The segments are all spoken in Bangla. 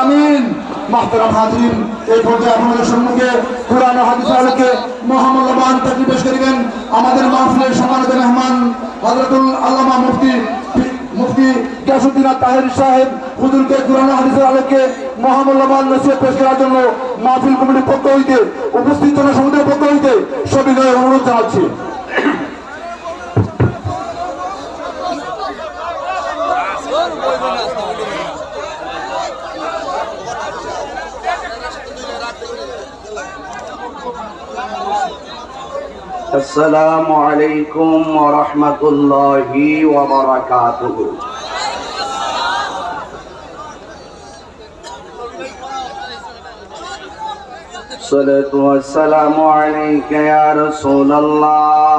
আমিন। মাহতারাম হাজিরিন, এই পর্যায়ে আপনাদের সম্মুখে কুরআন ও হাদিসের আলোকে মহামূল্যবান তাকরীর পেশ করিবেন আমাদের মাহফিলের সম্মানিত মেহমান হযরতুল আল্লামা মুফতি গিয়াসউদ্দিন তাহেরি সাহেব হুজুরকে কুরআন ও হাদিসের আলোকে মহামূল্যবান নসিহত পেশ করার জন্য মাহফিল কমিটির পক্ষ হইতে উপস্থিত জনসমুদ্রের পক্ষ হইতে সবিনয় অনুরোধ জানাচ্ছি। السلام عليكم ورحمة الله وبركاته. الصلاة والسلام عليك يا رسول الله.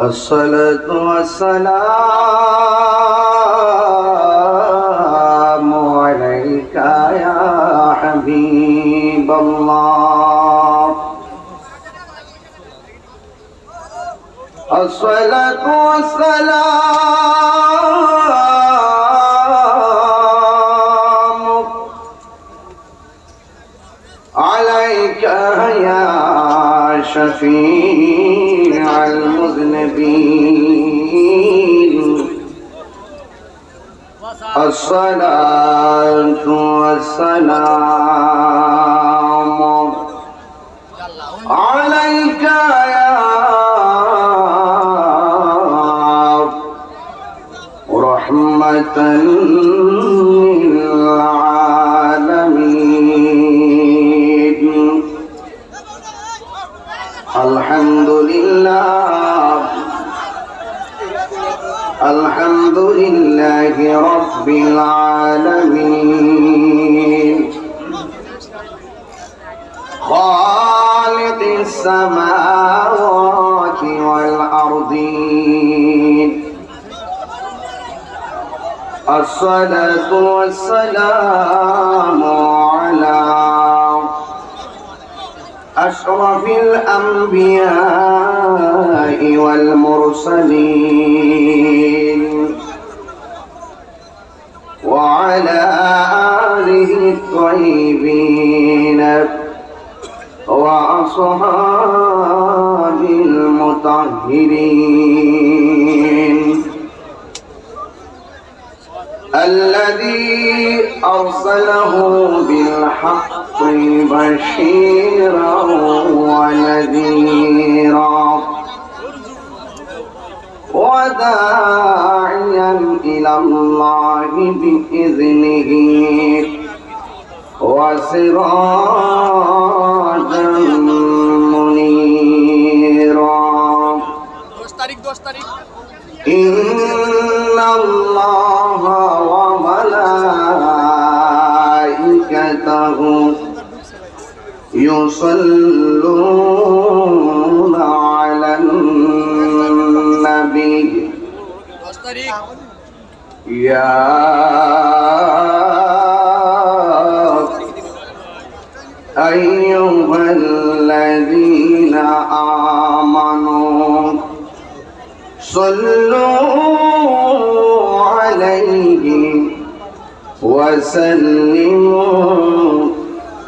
الصلاة والسلام عليك يا حبيب الله. الصلاة والسلام عليك يا شفيع المذنبين. الصلاة والسلام عليك يا رحمة للعالمين. الحمد لله الحمد لله رب العالمين خالق السماوات والأرضين. الصلاة والسلام على أشرف الأنبياء والمرسلين وعلى آله الطيبين وأصحابه المطهرين الذي أرسله بالحق بشيرا ونذيرا وداعيا إلى الله بإذنه وسراجا منيرا. إن الله وملائكته يصلون على النبي يا أيها الذين آمنوا صلوا عليه وسلموا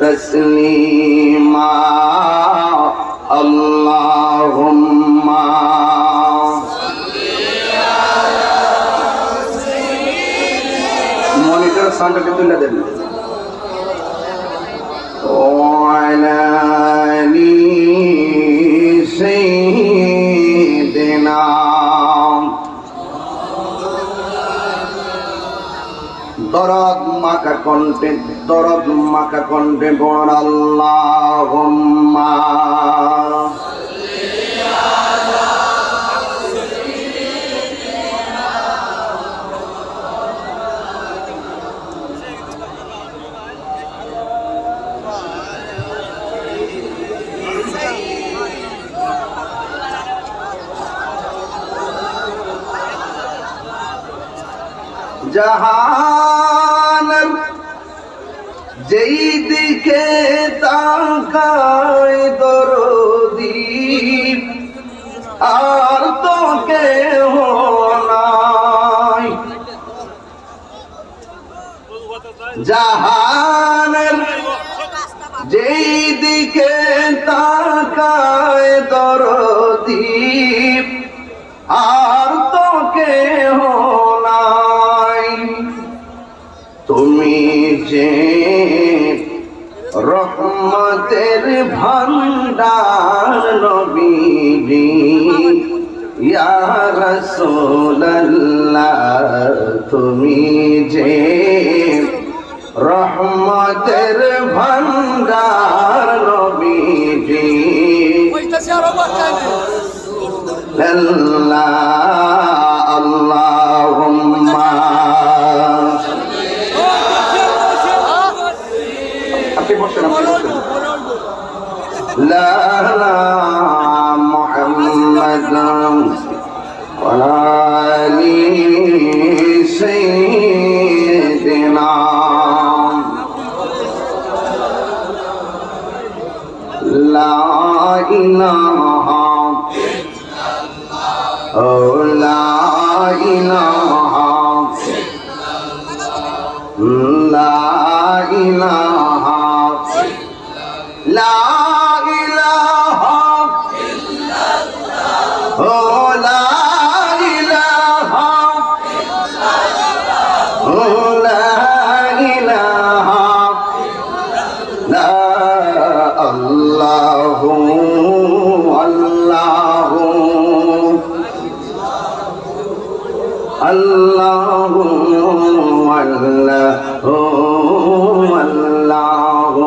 تسليما. اللهم মনিটর সাউন্ডটা তুলে দেন। وعلى آل سيدنا দরদ মাকা কণ্ঠে বড় আল্লাহুম্মা জাহানের যেই দিকে তাকায় দরদি আর তো কেহ না জাহানের যেই দিকে তাকায় দরদি আর তো কেহ নাই, তুমি যে রহমতের ভান্ডার নবীজি ইয়া রাসূলুল্লাহ, তুমি যে রহমতের ভান্ডার নবীজি আল্লাহুম্মা আপনি বসেন লা মুহাম্মাদ ওয়া আলি সাইয়্যিদিনা লা ইলাহা লা ইলাহা লা ইলাহা লা ইলাহা লা ইলাহা লা ইলাহা লা আল্লাহু আল্লাহু আল্লাহু আল্লাহু আল্লাহু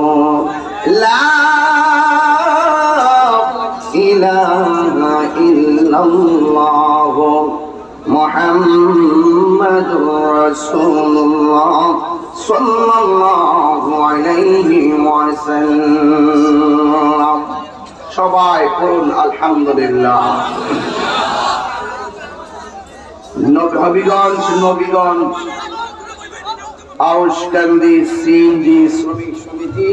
লা ইলাহা ইল্লাল্লাহু মুহাম্মাদুর রাসূলুল্লাহ সাল্লাল্লাহু আলাইহি ওয়াসাল্লাম। সবাই পড়ুন আলহামদুলিল্লাহ। নবীগঞ্জ আউশকান্দি সিএনজি শ্রমিক সমিতি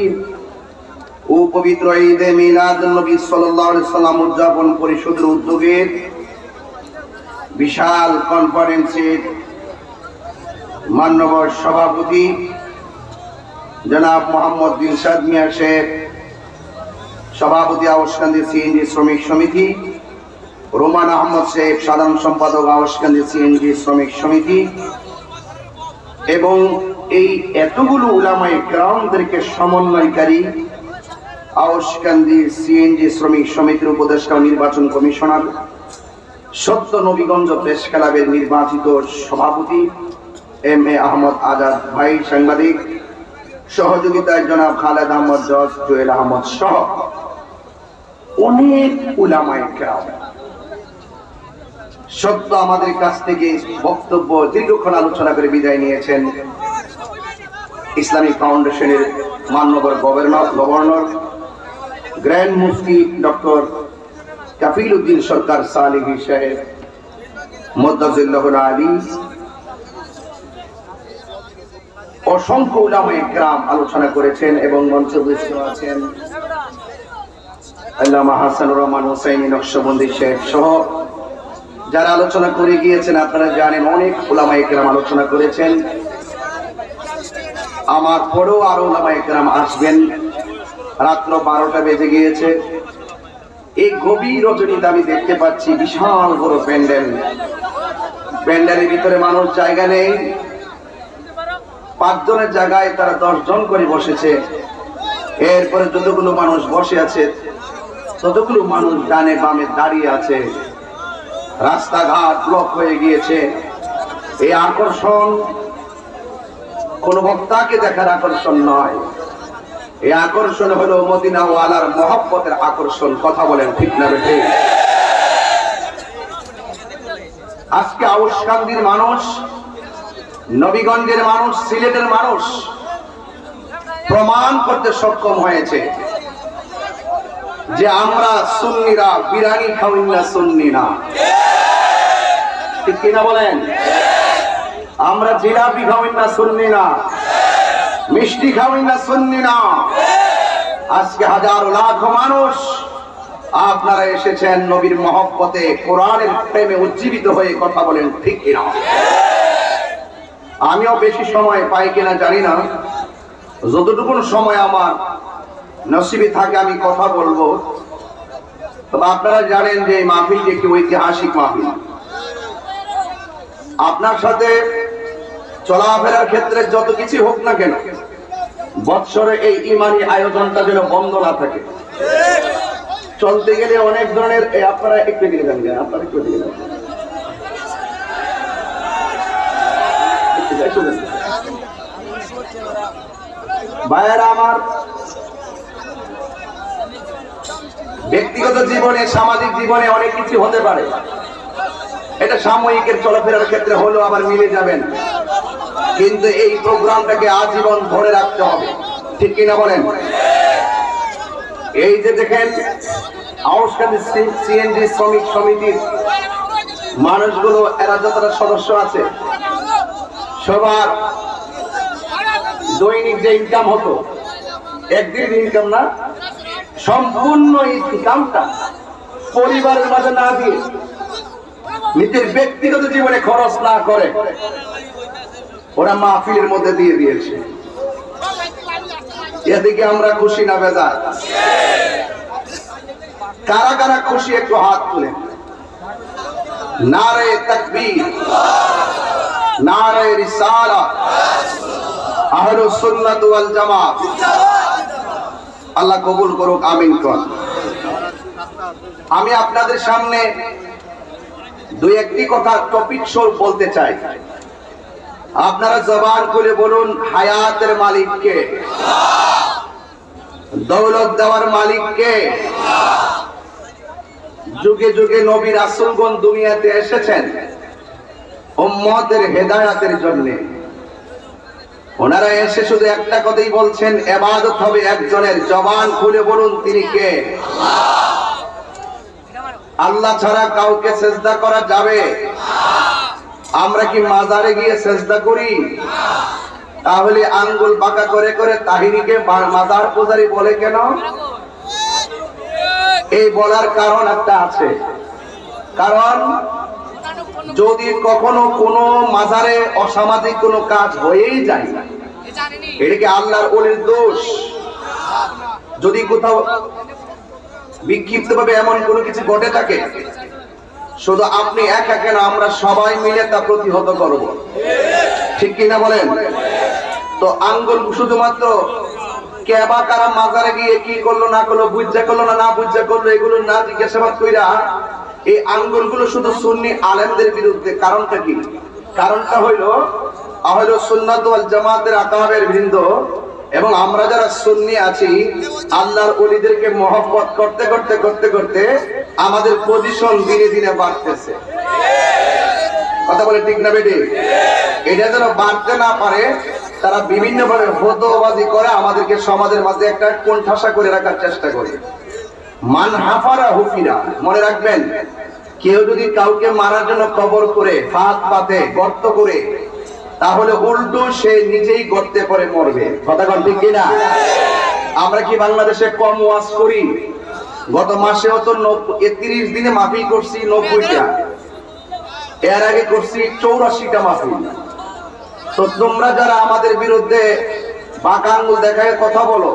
ও পবিত্র ঈদে মিলাদুন্নবী সাল্লাল্লাহু আলাইহি সাল্লাম উদযাপন পরিষদের উদ্যোগে বিশাল কনফারেন্সের মাননীয় সভাপতি জনাব মোহাম্মদ দিলশাদ মিয়া সাহেব, সভাপতি আউশকান্দি সিএনজি শ্রমিক সমিতি, রোমান আহমদ সাহেব সাধারণ সম্পাদক আউশকান্দি সিএনজি শ্রমিক সমিতি, এবং এই এতগুলো উলামায়ে কেরামদেরকে সমন্বয়কারী আউশকান্দি সিএনজি শ্রমিক সমিতির উপদেষ্টা নির্বাচন কমিশনার, সত্য নবীগঞ্জ প্রেস ক্লাবের নির্বাচিত সভাপতি এম এ আহমদ আজাদ ভাই সাংবাদিক, সহযোগিতায় জনাব খালেদ আহমদ জজ, জুয়েল আহমদ সহ অনেক উলামায়ে কেরাম সত্য আমাদের কাছ থেকে বক্তব্য দীর্ঘক্ষণ আলোচনা করে বিদায় নিয়েছেন ইসলামিক ফাউন্ডেশনের মাননীয় গভর্নর গ্র্যান্ড মুফতি ডক্টর কাফিল উদ্দিন সরকার সালেহী সাহেব মুদ্দাজিল্লাহুল আলী, অসংখ্য উলামায়ে কেরাম আলোচনা করেছেন এবং মঞ্চে উপস্থিত আছেন আল্লামা হাসানুর রহমান হুসাইনি নকশবন্দি সাহেব সহ যারা আলোচনা করে গিয়েছেন। আপনারা জানেন অনেক উলামায়ে কেরাম আলোচনা করেছেন, আমার পরেও আরো উলামায়ে কেরাম আসবেন। রাত্র 12টা বেজে গিয়েছে। এই গভীর রজনীতে আমি দেখতে পাচ্ছি বিশাল বড় প্যান্ডেল, প্যান্ডেলের ভিতরে মানুষ জায়গা নেই, 5 জনের জায়গায় তারা 10 জন করে বসেছে। এরপরে যতগুলো মানুষ বসে আছে ততগুলো মানুষ ডানে বামে দাঁড়িয়ে আছে, রাস্তাঘাট ব্লক হয়ে গিয়েছে। এই আকর্ষণ কোন বক্তাকে দেখার আকর্ষণ নয়, এই আকর্ষণ হলো মদিনা ওয়ালার মহব্বতের আকর্ষণ। কথা বলেন ঠিক না বেঠিক? আজকে আউশকান্দির মানুষ, নবীগঞ্জের মানুষ, সিলেটের মানুষ প্রমাণ করতে সক্ষম হয়েছে যে আমরা সুন্নিরা বিরিয়ানি খাওয়াই না, সুন্নি না। ঠিক কিনা বলেন? আমরা জিলাপি খাওয়াই না, সুন্নি না। মিষ্টি খাওয়াই না, সুন্নি না। আজকে হাজার লাখো মানুষ আপনারা এসেছেন নবীর মহব্বতে, কোরআনের প্রেমে উজ্জীবিত হয়ে। কথা বলেন ঠিক কিনা? আমিও বেশি সময় পাই কিনা জানি না, যতটুকু সময় আমার নসিবে থাকে আমি কথা বলবো। তবে আপনারা জানেন যে এই মাহফিলটি একটি ঐতিহাসিক মাহফিল। আপনার সাথে চলাফেরার ক্ষেত্রে যত কিছু হোক না কেন, বৎসরে এই ইমানি আয়োজনটা যেন বন্ধ না থাকে। চলতে গেলে অনেক ধরনের আপনারা একটু দিকে যান, আপনারা একটু দিকে যান, ভাইয়েরা আমার, ব্যক্তিগত জীবনে সামাজিক জীবনে অনেক কিছু হতে পারে, এটা সাময়িকের চলাফেরার ক্ষেত্রে হলেও আবার মিলে যাবেন, কিন্তু এই প্রোগ্রামটাকে আজীবন ধরে রাখতে হবে, ঠিক কিনা বলেন? এই যে দেখেন আউশকান্দি সিএনজি শ্রমিক সমিতির মানুষগুলো, এরা যতটা সদস্য আছে সবার দৈনিক যে ইনকাম হতো, একদিনের ইনকাম না, সম্পূর্ণ ইনকামটা পরিবারের মাঝে না দিয়ে, নিজের ব্যক্তিগত জীবনে খরচ না করে ওরা মাহফিলের মধ্যে দিয়ে দিয়েছে। এদিকে আমরা খুশি না বেজার? কারা কারা খুশি একটু হাত তুলে। নারে তাকবীর, নারে রিসালাত, আহলুস সুন্নাত ওয়াল জামাত। আল্লাহ কবুল করুক, আমিন কোন। আমি আপনাদের সামনে দুই একটি কথা টপিক স্বরূপ বলতে চাই। আপনারা জবান খুলে বলুন, হায়াতের মালিক কে? দৌলত দেওয়ার মালিক কে? যুগে যুগে নবী রাসূলগণ দুনিয়াতে এসেছেন উম্মতের হেদায়েতের জন্য। ওনারা এসে শুধু একটা কথাই বলছেন, ইবাদত হবে একজনের। জবান খুলে বলুন, তিনি কে? আল্লাহ ছাড়া কাউকে সেজদা করা যাবে? আমরা কি মাজারে গিয়ে সেজদা করি? তাহলে আঙ্গুল বাঁকা করে করে তাহিরিকে মাজার পূজারী বলে কেন? এই বলার কারণ একটা আছে। কারণ যদি কখনো কোনো মাজারে অসামাজিক কোনো কাজ হয়েই যায়, এটা কি আল্লাহর ওলির দোষ? যদি কোথাও বিক্ষিপ্তভাবে এমন কোনো কিছু ঘটে থাকে, শুধু আপনি একা কেন, আমরা সবাই মিলে তা প্রতিহত করব, ঠিক কিনা বলেন? তো আঙ্গুল শুধুমাত্র কেবা কারা মাজারে গিয়ে কি করলো না করলো, বুঝা করলো না বুঝা করলো, এগুলো না জিজ্ঞাসাবাদ কইরা এই আঙ্গুলগুলো শুধু সুন্নি আলেমদের বিরুদ্ধে। কারণটা কি? কারণটা হইল আহলুস সুন্নাত ওয়াল জামাতের আকাবের বৃন্দ এবং আমরা যারা সুন্নি আছি, আল্লাহর ওলিদেরকে মহব্বত করতে করতে করতে করতে আমাদের পজিশন দিনে দিনে বাড়তেছে। কথা বলে ঠিক না বেটি? এটা যেন বাড়তে না পারে, তারা বিভিন্ন ভাবে ফতোয়াবাজি করে আমাদেরকে সমাজের মাঝে একটা কোণঠাসা করে রাখার চেষ্টা করে। মান হাফারা হুফিরা, মনে রাখবেন, কেউ যদি কাউকে মারার জন্য কবর করে, ফাঁদ পাতে, গর্ত করে, তাহলে উল্টো সে নিজেই গর্তে পড়ে মরবে। কথা বল ঠিক কিনা? আমরা কি বাংলাদেশে কম ওয়াজ করি? গত মাসেও তো 31 দিনে মাহফিল করছি 90টা, এর আগে করছি 84টা মাহফিল। তো তোমরা যারা আমাদের বিরুদ্ধে বাঁকা আঙ্গুল দেখায় কথা বলো,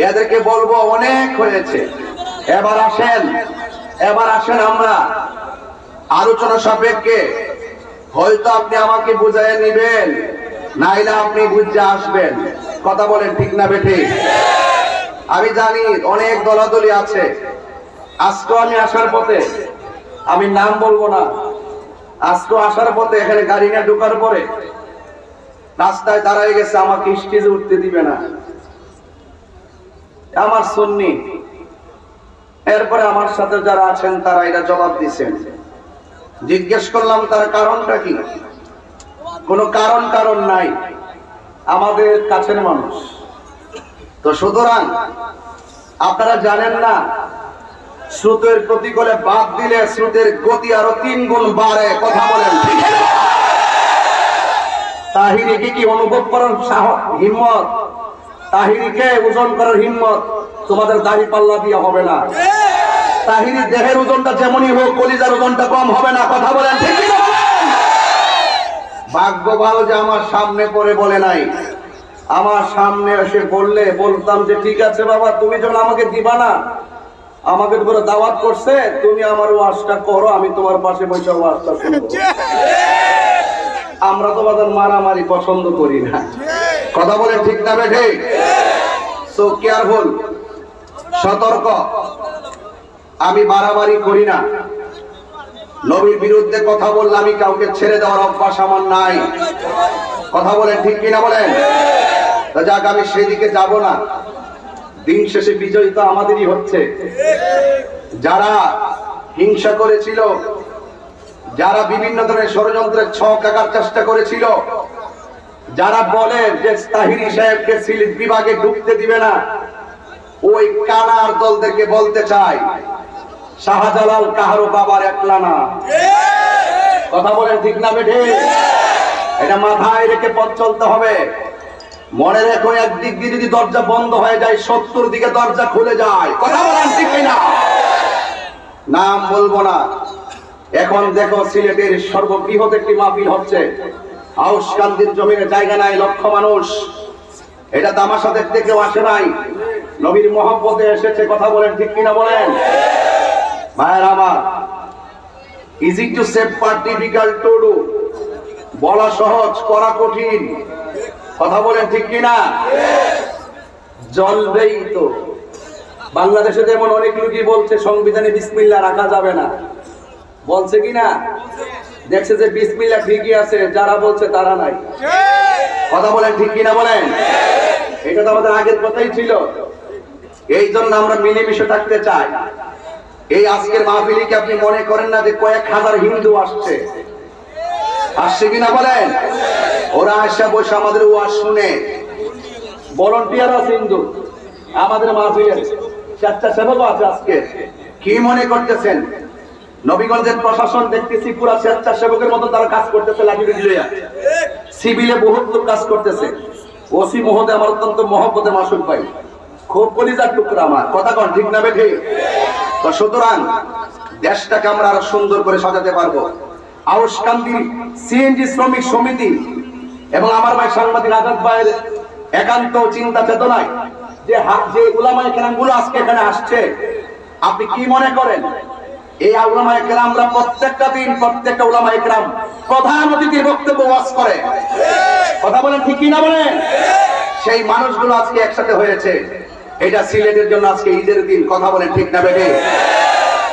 এদেরকে বলবো অনেক হয়েছে, এবার আসেন আমরা আলোচনা সাপেক্ষে। হয়তো আপনি আমাকে বুঝাইয়া নিবেন, নাইলে আপনি বুঝে আসবেন। কথা বলেন ঠিক না বেঠিক? আমি জানি অনেক দলাদলি আছে। আজকে আমি আসার পথে, আমি নাম বলবো না, আজকে আসার পথে এখানে গাড়ি নিয়ে ঢোকার পরে রাস্তায় দাঁড়ায় গেছে, আমাকে স্টেজে উঠতে দিবে না, আমার সুন্নি। এরপরে আমার সাথে যারা আছেন তারা এটা জবাব দিচ্ছেন। জিজ্ঞেস করলাম তার কারণটা কি? কোনো কারণ নাই, আমাদের কাছের মানুষ। তো সুতরাং আপনারা জানেন না, স্রোতের প্রতিকূলে বাদ দিলে স্রোতের গতি আরো 3 গুণ বাড়ে। কথা বলেন ঠিক না? তাহিরিকে কি অনুভব করার সাহস, হিম্মত, তাহিরিকে ওজন করার হিম্মত তোমাদের দাড়ি পাল্লা দিয়ে হবে না। তাহিরি দেহের ওজনটা যেমনই হোক, কলিজার ওজনটা কম হবে না। কথা বলেন ঠিক না? ভাগ্য ভালো যে আমার সামনে পড়ে বলে নাই, আমার সামনে এসে বললে বলতাম যে ঠিক আছে বাবা, তুমি যখন আমাকে দিবা না, আমাকে পুরো দাওয়াত করছে, তুমি আমার ওয়াজটা করো, আমি তোমার পাশে বসে ওয়াজটা শুনবো। আমরা তো বাজার মারামারি পছন্দ করি না, কথা বলে ঠিক না বেঠে? সো কেয়ারফুল, সতর্ক। আমি মারামারি করি না, নবীর বিরুদ্ধে কথা বললে আমি কাউকে ছেড়ে দেওয়ার অভ্যাস আমার নাই, কথা বলেন ঠিক কিনা বলেন? যাক, আমি সেদিকে যাব না। দিন শেষে বিজয়ী তো আমাদেরই হচ্ছে। যারা হিংসা করেছিল, যারা বিভিন্ন ধরনের ষড়যন্ত্রের ছক আঁকার চেষ্টা করেছিল, যারা বলে যে তাহিরি সাহেবকে সিলেট বিভাগে ঢুকতে দিবে না, ওই কানার দলদেরকে বলতে চাই, শাহজালাল কাহারো বাবার একলা না, কথা বলেন ঠিক না বেঠে? এটা মাথায় রেখে পথ চলতে হবে। মনে রেখো, একদিক দিয়ে যদি দরজা বন্ধ হয়ে যায়, 70 দিকে দরজা খুলে যায়, কথা বলেন ঠিক কিনা? নাম বলবো না। এখন দেখো, সিলেটের সর্ববৃহৎ একটি মাহফিল হচ্ছে, আউশকান্দির জমিনে জায়গা নাই, লক্ষ মানুষ। এটা তামাশা দেখতে কেউ আসে নাই, নবীর মহব্বতে এসেছে, কথা বলেন ঠিক কিনা বলেন? ভাইয়ের আমার, easy to save but difficult to do, বলা সহজ করা কঠিন, কথা বলেন ঠিক কিনা? জ্বলবেই তো। বাংলাদেশে যেমন অনেক লোকই বলছে সংবিধানে বিসমিল্লাহ রাখা যাবে না, বলছে কিনা? দেখছে যে বিসমিল্লাহ ঠিকই আছে, যারা বলছে তারা নাই, কথা বলেন ঠিক কিনা বলেন? এটা তো আমাদের আগের কথাই ছিল। এই জন্য আমরা মিলেমিশে থাকতে চাই। এই আজকের মাহফিলে কি আপনি মনে করেন না যে কয়েক হাজার হিন্দু আসছে? আসছে কিনা বলেন? ওরা আসা বসে আমাদের ওয়াজ শুনে, ভলান্টিয়ার আছে হিন্দু আমাদের মাহফিলের, স্বেচ্ছাসেবকও আছে। আজকে কি মনে করতেছেন? নবীগঞ্জের প্রশাসন দেখতেছি পুরা স্বেচ্ছাসেবকের মতো তারা কাজ করতেছে, লাঠি লইয়া সিভিলে বহুত লোক কাজ করতেছে। ওসি মহোদয় আমার অত্যন্ত মহব্বতে মাসুক ভাই, খুব কলিজার টুকরা আমার, কথা কন ঠিক না বেঠে? তো সুতরাং দেশটাকে আমরা আরো সুন্দর করে সাজাতে পারবো। আউশকান্দি সিএনজি শ্রমিক সমিতি এবং আমার ভাই সাংবাদিক আজাদ ভাইয়ের একান্ত চিন্তা চেতনায় যে উলামায়ে কেরামগুলো আজকে এখানে আসছে, আপনি কি মনে করেন এই উলামায়ে কেরামরা প্রত্যেকটা দিন প্রত্যেকটা উলামায়ে কেরাম প্রধান অতিথির বক্তব্য ওয়াজ করে, কথা বলেন ঠিক কি না বলেন? সেই মানুষগুলো আজকে একসাথে হয়েছে, এটা সিলেটের জন্য আজকে ঈদের দিন, কথা বলেন ঠিক না বেঠে?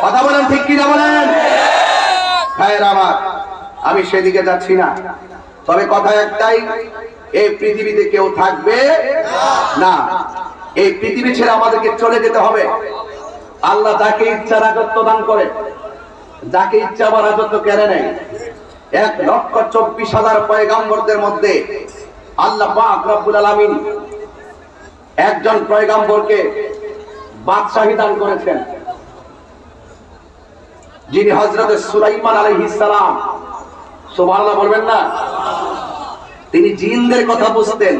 কথা বলেন ঠিক কি না বলেন? ভাইয়েরা আমার, আমি সেদিকে যাচ্ছি না, তবে কথা একটাই, এই পৃথিবীতে কেউ থাকবে না, এই পৃথিবী ছেড়ে আমাদেরকে চলে যেতে হবে। আল্লাহ যাকে ইচ্ছা রাজত্ব দান করে, যাকে ইচ্ছা আবার রাজত্ব কেড়ে নেয়। 1,24,000 পয়গম্বরদের মধ্যে আল্লাহ পাক রব্বুল আলামিন একজন পয়গম্বরকে বাদশাহী দান করেছেন, যিনি হযরত সুলাইমান আলাইহিস সালাম। সুবহানাল্লাহ বলবেন না? তিনি জিনদের কথা বুঝতেন,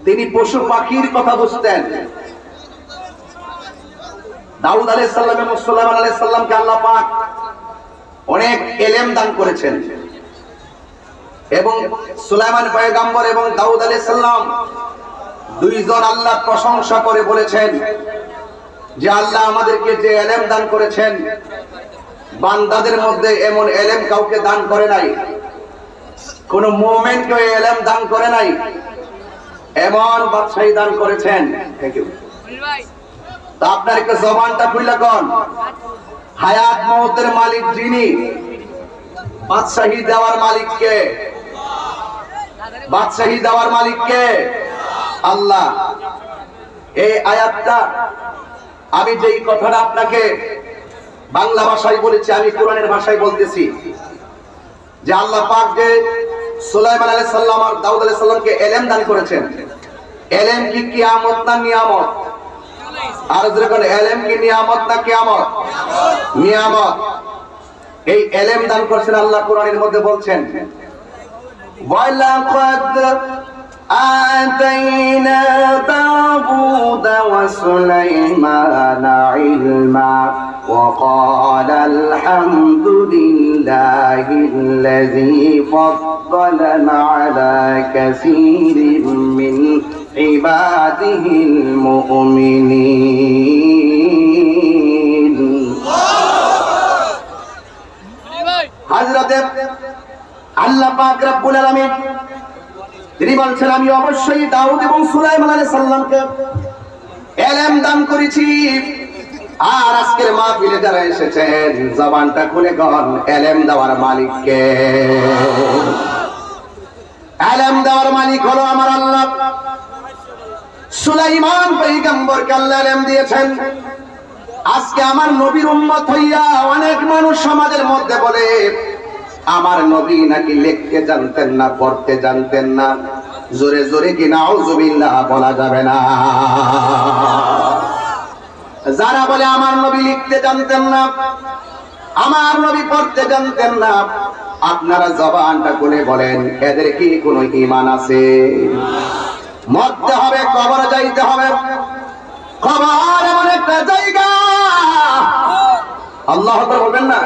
তিনি পশু পাখির কথা বুঝতেন। দাউদ আলাইহিস সালাম এবং সুলাইমান আলাইহিস সালামকে আল্লাহ পাক অনেক ইলম দান করেছেন, এবং সুলাইমান পয়গম্বর এবং দাউদ আলাইহিস সালাম দুইজন আল্লাহর প্রশংসা করে বলেছেন যে আল্লাহ আমাদেরকে যে ইলম দান করেছেন, বান্দাদের মধ্যে এমন ইলম কাউকে দান করে নাই, কোন মুমিনকে ইলম দান করে নাই, এমন বাদশাহী দান করেছেন। Thank you. তা আপনার একটু জবানটা খুলে কোন, হায়াত মওতের মালিক যিনি, বাদশাহী দেওয়ার মালিক কে? বাদশাহী দেওয়ার মালিক কে? আল্লাহ। এই আয়াতটা আমি যেই কথাটা আপনাকে বাংলা ভাষায় বলেছি, আমি কোরআনের ভাষায় বলতেছি, যে আল্লাহ পাক যে সুলাইমান আলাইহিস সালাম আর দাউদ আলাইহিস সালামকে ইলম দান করেছেন, ইলম কি কিয়ামত না নিয়ামত? আর যখন ইলম কি নিয়ামত না কিয়ামত? নিয়ামত। এই ইলম দান করেছেন আল্লাহ কোরআনের মধ্যে বলছেন, ওয়ালাকাদ آتينا داود وسليمان علما وقال الحمد لله الذي فضلنا على كثير من عباده المؤمنين حضرت আল্লাহ পাক রব্বুল আলামিন তিনি বলছেন আমি অবশ্যই দাউদ এবং সুলাইমান আলাইহিস সালামকে ইলম দান করেছি। আর আজকের মাহফিলে যারা এসেছেন জবানটা খুলে গন ইলম দেওয়ার মালিক কে? ইলম দেওয়ার মালিক হলো আমার আল্লাহ। সুলাইমান পয়গম্বরকে আল্লাহ ইলম দিয়েছেন। আজকে আমার নবীর উম্মত হইয়া অনেক মানুষ সমাজের মধ্যে বলে আমার নবী নাকি লিখতে জানতেন না, পড়তে জানতেন না। জোরে জোরে কি নাউযুবিল্লাহ বলা যাবে না? যারা বলে আমার নবী লিখতে জানতেন না, আমার নবী পড়তে জানতেন না, আপনারা জবানটা খুলে বলেন এদের কি কোনো ঈমান আছে? মরতে হবে, কবরে যাইতে হবে। কবর এমন একটা জায়গা, আল্লাহ আকবার বলবেন না?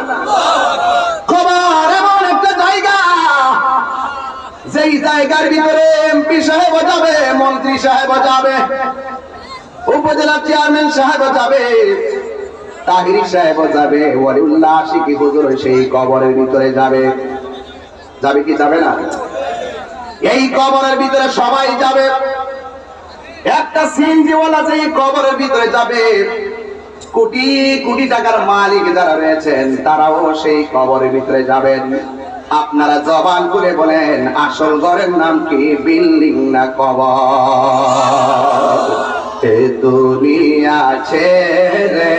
কবর এমন একটা জায়গা, যেই জায়গার ভিতরে এমপি সাহেব যাবে, মন্ত্রী সাহেব যাবে, উপজেলা চেয়ারম্যান সাহেব যাবে, তাহিরি সাহেব যাবে, ওয়ালিউল্লাহ আশিকি হুজুর সেই কবরের ভিতরে যাবে। যাবে কি যাবে না? এই কবরের ভিতরে সবাই যাবে। একটা সিএনজিওয়ালা যে কবরের ভিতরে যাবে, কোটি কোটি টাকার মালিক যারা রয়েছেন তারাও সেই কবরের ভিতরে যাবেন। আপনারা জবান করে বলেন আসল ঘরের নাম কি? বিল্ডিং না কবর? এ দুনিয়া ছেড়ে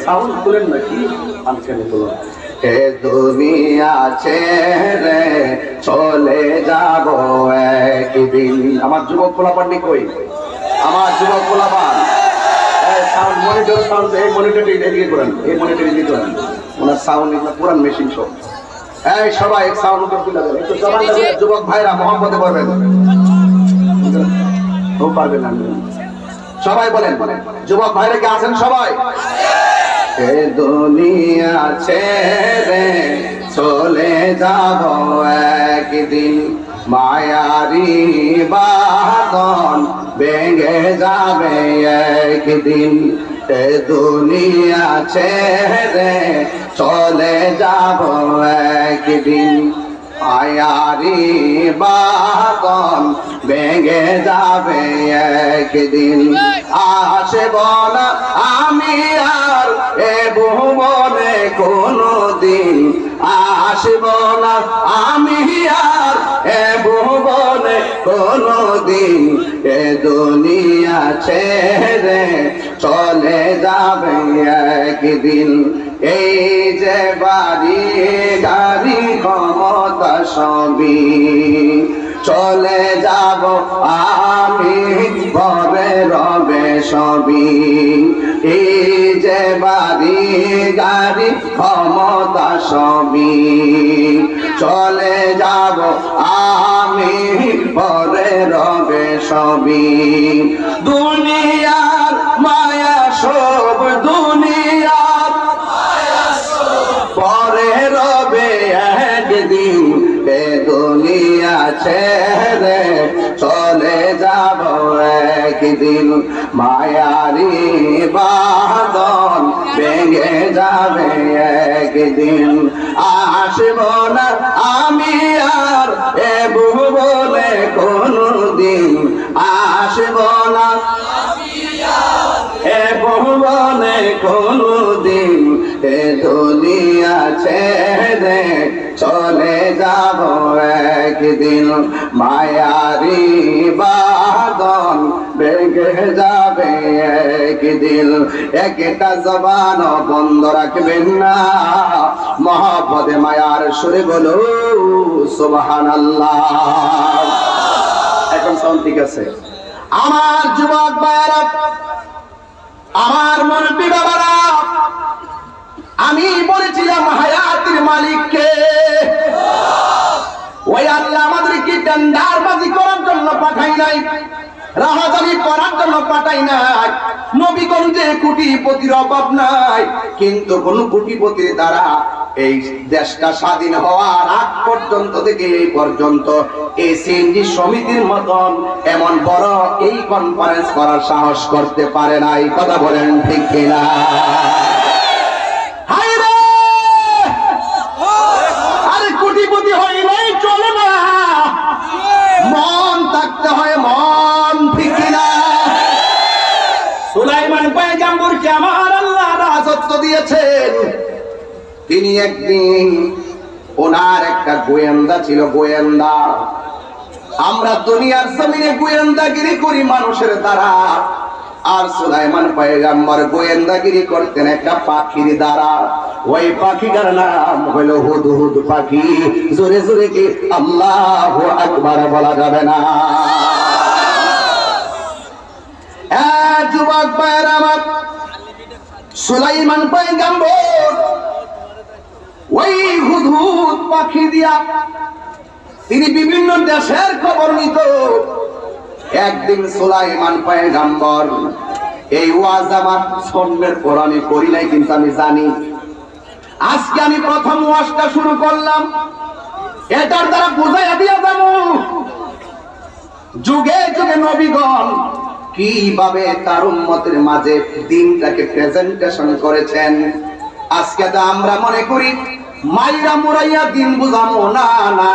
সাউন্ড করেন নাকি? আনছেন বলুন। এ দুনিয়া ছেড়ে চলে যাব একদিন। আমার যুবক পোলাপান কই? আমার যুবক পোলাপান সাউন্ড মনিটর, সাউন্ড এই মনিটরটি এদিকে করেন, এই মনিটর এদিকে করেন। ওনার সাউন্ড এগুলো পুরান মেশিন সব। এই সবাই সাউন্ড উপর তুলে দেন একটু। সবাই যুবক ভাইরা মোহাম্মদে পড়বেন, ও পারবেন না। সবাই বলেন, যুবক ভাইরা কি আছেন সবাই? এ দুনিয়া ছেড়ে চলে যাব একদিন, মায়ারি বাঁধন ভেঙে যাবে একদিন। এ দুনিয়া ছেড়ে চলে যাব একদিন, মায়ারি বাঁধন ভেঙে যাবে একদিন। আসব না আমি আর এ ভুবনে কোনদিন, আসব না আমি আর এ ভুবনে কোনদিন। এ দুনিয়া ছেড়ে চলে যাবে একদিন। এই যে বাড়ি গাড়ি ক্ষমতা সবই চলে যাব আমি, ভবে রবে সবই। এই যে বাড়ি গাড়ি ক্ষমতা সবই চলে যাব আমি, পরে রবে সবই। দুনিয়ার মায়া সব, দুনিয়ার পরে রবে একদিন। এ দুনিয়া ছেড়ে চলে যাব একদিন, মায়ারি বাঁধন ভেঙে যাবে একদিন। আসব না আমি আর এ ভুবনে কোনদিন, আসব না এ ভুবনে কোনদিন। এ দুনিয়া ছেড়ে চলে যাব একদিন, মায়ারি বাঁধন ভেঙে যাবে একদিন। একটা জবান বন্ধ রাখবেন না, মহব্বতে মায়ার সুরে বলো সুবহানাল্লাহ। এখন সাউন্ড ঠিক আছে? আমার যুবক ভাইরা, আমার মুরব্বি বাবারা, আমি বলেছিলাম হায়াতের মালিককে। ওই আল্লাহ আমাদেরকে টেন্ডারবাজি করার জন্য পাঠাই নাই, রাহাজানি করার জন্য পাঠাই নাই। নবীগঞ্জে কোটিপতির অভাব নাই, কিন্তু কোন কোটিপতির দ্বারা এই দেশটা স্বাধীন হওয়ার আগ পর্যন্ত থেকে এই পর্যন্ত এই সিএনজি সমিতির মতন এমন বড় এই কনফারেন্স করার সাহস করতে পারে নাই। কথা বলেন ঠিক কিনা? আরে কোটিপতি হইলেই চলে না, মন থাকতে হয়, মন ঠিক কিনা? সুলাইমান পয়গম্বরকে আমার আল্লাহ রাজত্ব দিয়েছেন। তিনি একদিন, ওনার একটা গোয়েন্দা ছিল, গোয়েন্দা। আমরা দুনিয়ার জমিনে গোয়েন্দাগিরি করি মানুষের দ্বারা, আর সুলাইমান পয়গম্বর গোয়েন্দাগিরি করতেন একটা পাখির দ্বারা। ওই পাখিটার নাম হলো হুদহুদ পাখি। জোরে জোরে কি আল্লাহু আকবার বলা যাবে না? যুবক ভাইয়েরা আমার, সুলাইমান পয়গম্বর ওই হুদহুদ পাখি দিয়া তিনি বিভিন্ন দেশের খবর নিত। একদিন সুলাইমান পয়গম্বর, এই ওয়াজ আমার সন্ন্যের কোরআনে করি নাই, কিন্তু আমি জানি আজকে আমি প্রথম ওয়াজটা শুরু করলাম, এটার দ্বারা বুঝাইয়া দিয়া যাবো যুগে যুগে নবীগণ কিভাবে তার উম্মতের মাঝে দিনটাকে প্রেজেন্টেশন করেছেন। আজকে তো আমরা মনে করি মাইরা মুরাইয়া দিন বুঝাবো, না না,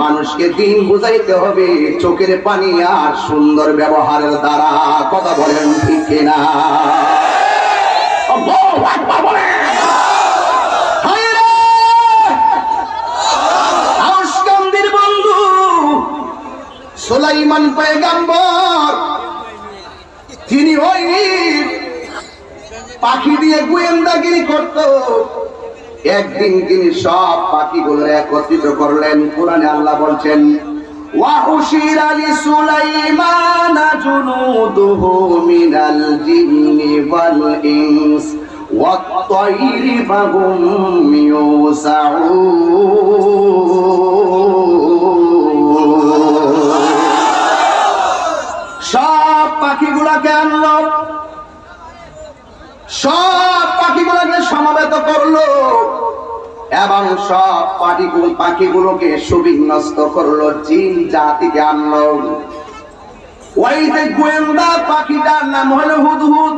মানুষকে দিন বুঝাইতে হবে চোখের পানি আর সুন্দর ব্যবহারের দ্বারা। কথা বলেন ঠিক কিনা? আল্লাহু আকবার বলেন। আওশকান্দির বন্ধু সুলাইমান পয়গম্বর, তিনি ওই পাখি দিয়ে গোয়েন্দাগিরি করত। একদিন তিনি সব পাখিগুলো একত্রিত করলেন। কোরআনে আল্লাহ বলছেন, ওয়া উশিরা লিসুলাইমানা জুনুদুহু মিনাল জিন্নি ওয়াল ইনস ওয়াত তায়রি ফাহুম ইউসাউন। সব পাখিগুলোকে আনলো, সব পাখিগুলোকে সমাবেত করলো এবং সব পাখিগুলোকে সুবিন্যস্ত করলো, জিন জাতিকে আনলো। ওই যে গোয়েন্দা পাখিটার নাম হলো হুদহুদ।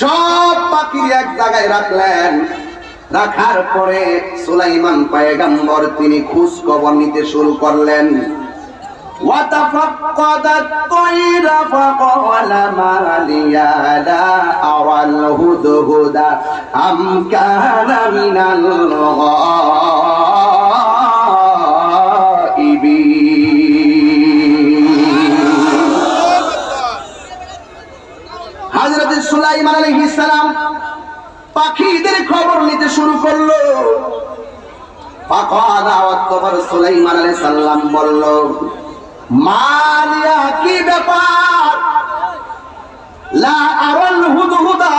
সব পাখি এক জায়গায় রাখলেন। রাখার পরে সুলাইমান পয়গম্বর তিনি খোঁজ খবর নিতে শুরু করলেন। وتفقد الطير فقال ما لي لا أرى الهدهد أم كان من الغائبين। হযরত সুলাইমান আলাইহিস সালাম পাখিদের খবর নিতে শুরু করলো। فقال وقت সুলাইমান আলাইহিস সালাম বলল, মালিয়া, কি ব্যাপার? লা আরাল হুদহুদা,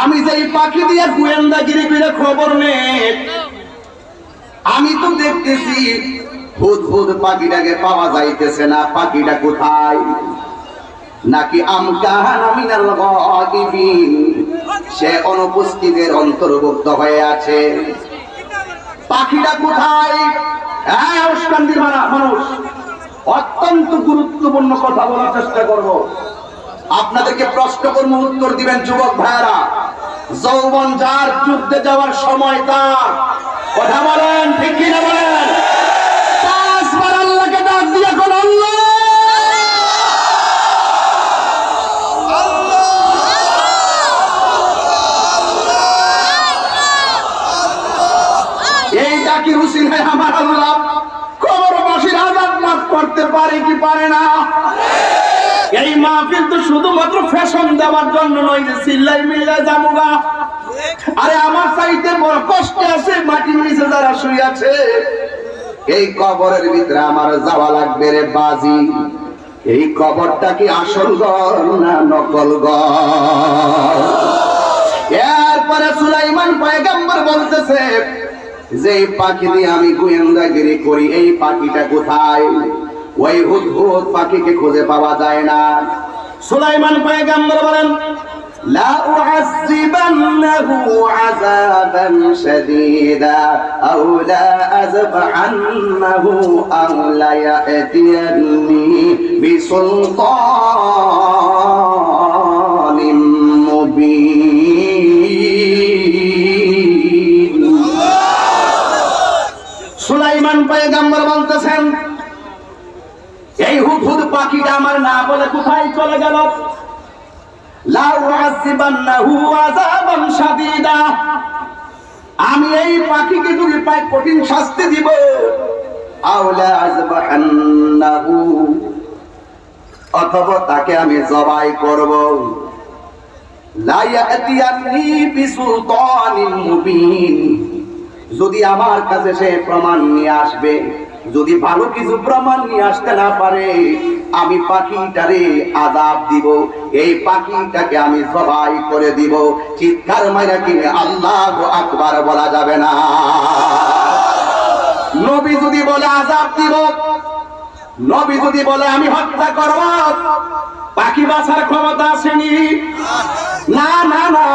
আমি যে পাখি দিয়ে গোয়েন্দাগিরি করে খবর নেই, আমি তো দেখতেছি হুদহুদ পাখিটাকে পাওয়া যাইতেছে না। পাখিটা কোথায়? নাকি আমকাহানা মিনাল গায়িবিন, সে অনুপস্থিতের অন্তর্ভুক্ত হয়ে আছে। পাখিটা কোথায়? উস্কান্দির মানুষ, অত্যন্ত গুরুত্বপূর্ণ কথা বলার চেষ্টা করব। আপনাদেরকে প্রশ্ন করব, উত্তর দিবেন যুবক ভাইরা। যৌবন যার, যুদ্ধে যাওয়ার সময় তার। কথা বলেন ঠিক কিনা বলেন? পাঁচবার আল্লাহকে ডাক দিয়ে কোন আল্লাহ, এই ডাকি উসিলায় আমার আল্লাহ কবরবাসীর আযাব মাফ করতে পারে কি পারে না? এই মাহফিল তো শুধুমাত্র ফ্যাশন দেওয়ার জন্য নয় যে চিল্লাই মিল্লাই যাবো। আরে আমার চাইতে বড় কষ্ট আছে মাটির নিচে যারা শুয়ে আছে। এই কবরের ভিতরে আমার যাওয়া লাগবে রে বাজি। এই কবরটা কি আসল ঘর না নকল ঘর? এরপরে সুলাইমান পয়গম্বর বলতেছে, যে পাখি দিয়ে আমি গোয়েন্দাগিরি করি, এই পাখিটা কোথায়? ওই হুদহুদ পাখিকে খুঁজে পাওয়া যায় না। সুলাইমান পয়গম্বর বলেন, লা উআযিবান্নাহু আযাবান শাদীদা আও লা আযবাহান্নাহু আও লা ইয়াতিয়ানি বিসুলতানিন মুবিন। সুলাইমান পয়গম্বর বলতেছেন, এই হুদহুদ পাখিটা আমার না বলে কোথায় চলে গেল? লা উআযিবান্নাহু আযাবান শাদীদা, আমি এই পাখিকে যদি পাই কঠিন শাস্তি দিব। আও লা আযবাহান্নাহু, অথবা তাকে আমি জবাই করব। লা ইয়াতিয়ানি বিসুলতানিন মুবিন, যদি আমার কাছে সে প্রমাণ নিয়ে আসবে, যদি ভালো কিছু প্রমাণ নিয়ে আসতে না পারে, আমি পাখিটারে আযাব দিব, এই পাখিটাকে আমি জবাই করে দিব। চিৎকার মাইরা কিনে আল্লাহু আকবার বলা যাবে না। নবী যদি বলে আযাব দিব, নবী যদি বলে আমি হত্যা করব, পাখি বাঁচার ক্ষমতা আসেনি? না না না।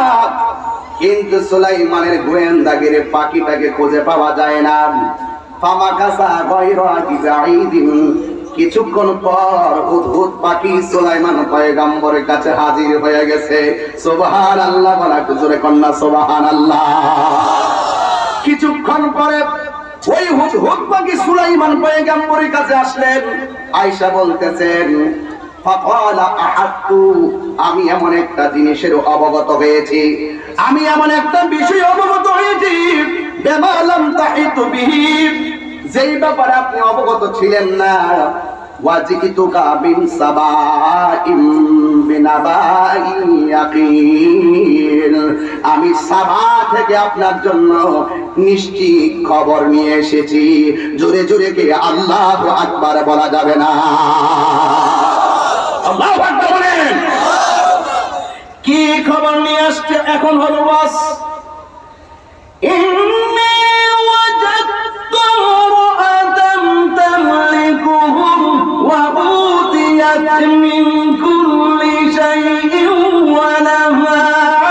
কিন্তু সুলাইমানের গোয়েন্দাগিরি পাখিটাকে খুঁজে পাওয়া যায় না। কিছুক্ষণ পর হুদহুদ পাখি সুলাইমান পয়গম্বরের কাছে হাজির হয়ে গেছে। সুবহানাল্লাহ বলা, জোরে কন্যা সুবহানাল্লাহ। কিছুক্ষণ পরে ওই হুদহুদ পাখি সুলাইমান পয়গম্বরের কাছে আসলেন। আয়েশা বলতেছেন, ফাকালা আহাত্তু, আমি এমন একটা জিনিসের অবগত হয়েছি, আমি এমন একটা বিষয় অবগত হয়েছি, বিমা লাম তাহিতু বিহি, যেই ব্যাপারে আপনি অবগত ছিলেন না। ওয়াজিতুকা বিন সাবাইম বিনাবাইন ইয়াকিন, আমি সাবা থেকে আপনার জন্য নিশ্চিত খবর নিয়ে এসেছি। জোরে জোরে কে আল্লাহু আকবার বলা যাবে না? আল্লাহু আকবার বলেন। কি খবর নিয়ে আসছে? এখন হলো ওয়াজ। ইন্নী ওয়াজাদতু রাআতান তামলিকুহুম ওয়া উতিয়াত মিন কুল্লি শাইইন ওয়া লাহা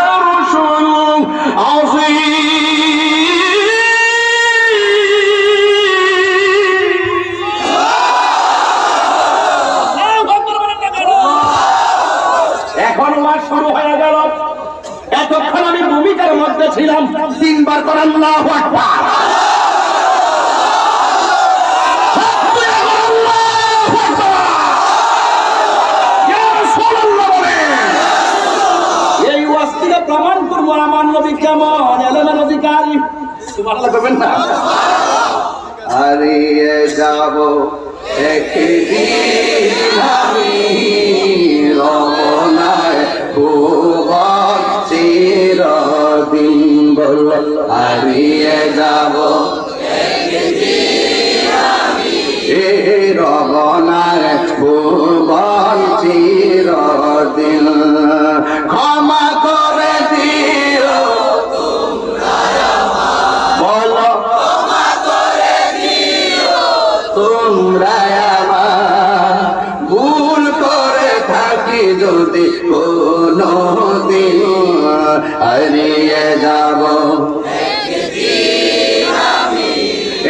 আরশুন আযীম। এখন ওয়াজ শুরু হয়ে গেল। এতক্ষণ আমি ভূমিকার মধ্যে ছিলাম। তিনবার করে আল্লাহু আকবার। এই ওয়াজ থেকে প্রমাণ করবো আমার নবী কেমন এলেমের অধিকারী। সুবহানাল্লাহ করবেন না? হারিয়ে যাব একদিন আমি রমনায় ভুবন চিরদিন, বল হারিয়ে যাব এই রমনায় ভুবন চিরদিন। ক্ষমা করে দিও বলো, ক্ষমা করে দিও তোমরা আমার, ভুল করে থাকি যদি কোনো দিন হারিয়ে যাব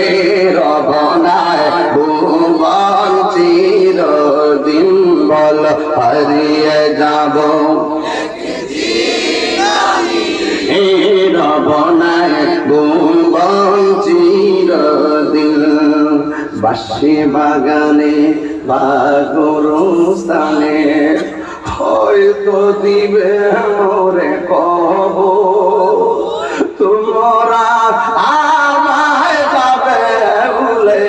এই রমনায় ভুবন চিরদিন, বল হারিয়ে যাব এই রমনায় ভুবন চিরদিন। বাঁশি বাগানে বা গোরস্থানে হয়তো দিবে মোরে কবর, তোমরা আমায় যাবে ভুলে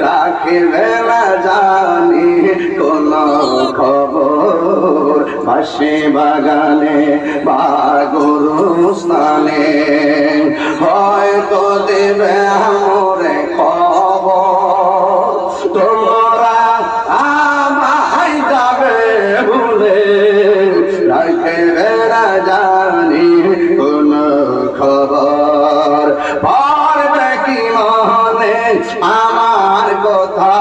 রাখিবে না জানি কোন খবর। বাঁশি বাগানে বা গোরস্থানে হয়তো দেবে মোরে খবর, তোমরা আমায় যাবে ভুলে রাখিবে না জানি কোন খবর। পারবে কি মনে আমার কথা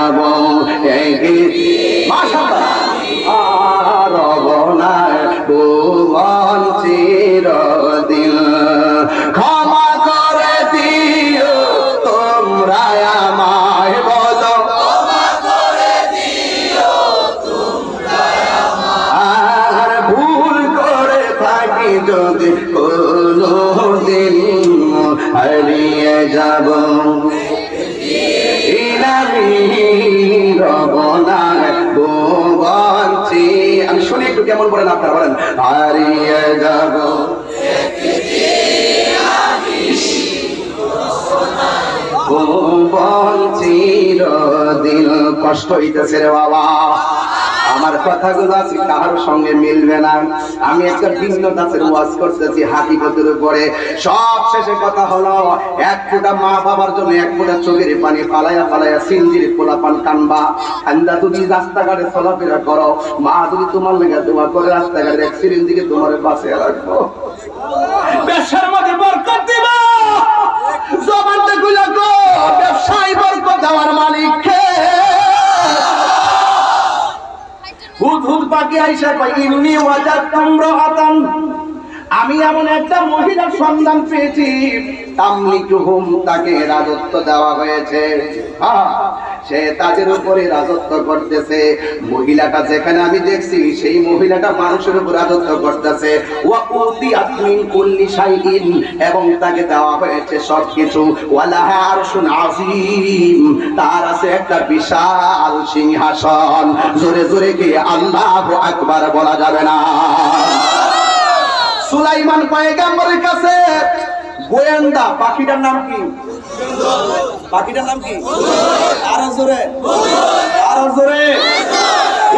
যাব মাশাআল্লাহ আর বনায় ভুবন চিরদিন ক্ষমা করে দিও তোমরা আমায় বলো ক্ষমা করে দিও তোমরা আমায় আর ভুল করে থাকি যদি কোনোদিন হারিয়ে যাব আমি শুনি একটু কেমন বলেন আপনারা বলেন হারিয়ে যাব চিরদিন কষ্ট হইতেছে রে বাবা আমার কথাগুলো আছে কারোর সঙ্গে মিলবে না আমি একটা ভিন্ন দাসের ওয়াজ করতেছি হাকিকতের উপরে সব শেষে কথা হলো এক ফোঁটা মা বাবার জন্য এক ফোঁটা চোখের পানি ফালাইয়া ফালাইয়া সিনজির পোলাপান কানবা আন্দা তুমি রাস্তাঘাটে চলাফেরা করো মা যদি তোমার লেগে দোয়া করে রাস্তাঘাটে অ্যাক্সিডেন্ট দিকে তোমার বাঁচিয়ে রাখবো ব্যবসার মধ্যে বরকত দিবা জবানটা গুলা গো ব্যবসায় বরকত দেওয়ার মালিক কে হুদ হুদ পাখি আইসা কয় ইন্নী ওয়াজাদতু ইমরাআতান আমি এমন একটা মহিলার সন্ধান পেয়েছি তামলিকুহুম তাকে রাজত্ব দেওয়া হয়েছে সে তাদের উপরে রাজত্ব করতেছে মহিলাটা যেখানে আমি দেখছি সেই মহিলাটা মানুষের উপর রাজত্ব করতেছে ওয়া উতিয়াত মিন কুল্লি শাইইন এবং তাকে দেওয়া হয়েছে সবকিছু ওয়ালাহা আরশুন আযীম তার আছে একটা বিশাল সিংহাসন জোরে জোরে কি আল্লাহু আকবার বলা যাবে না সুলাইমান পয়গম্বরের কাছে গোয়েন্দা পাখিটার নাম কি পাখিটার নাম কি আরো জোরে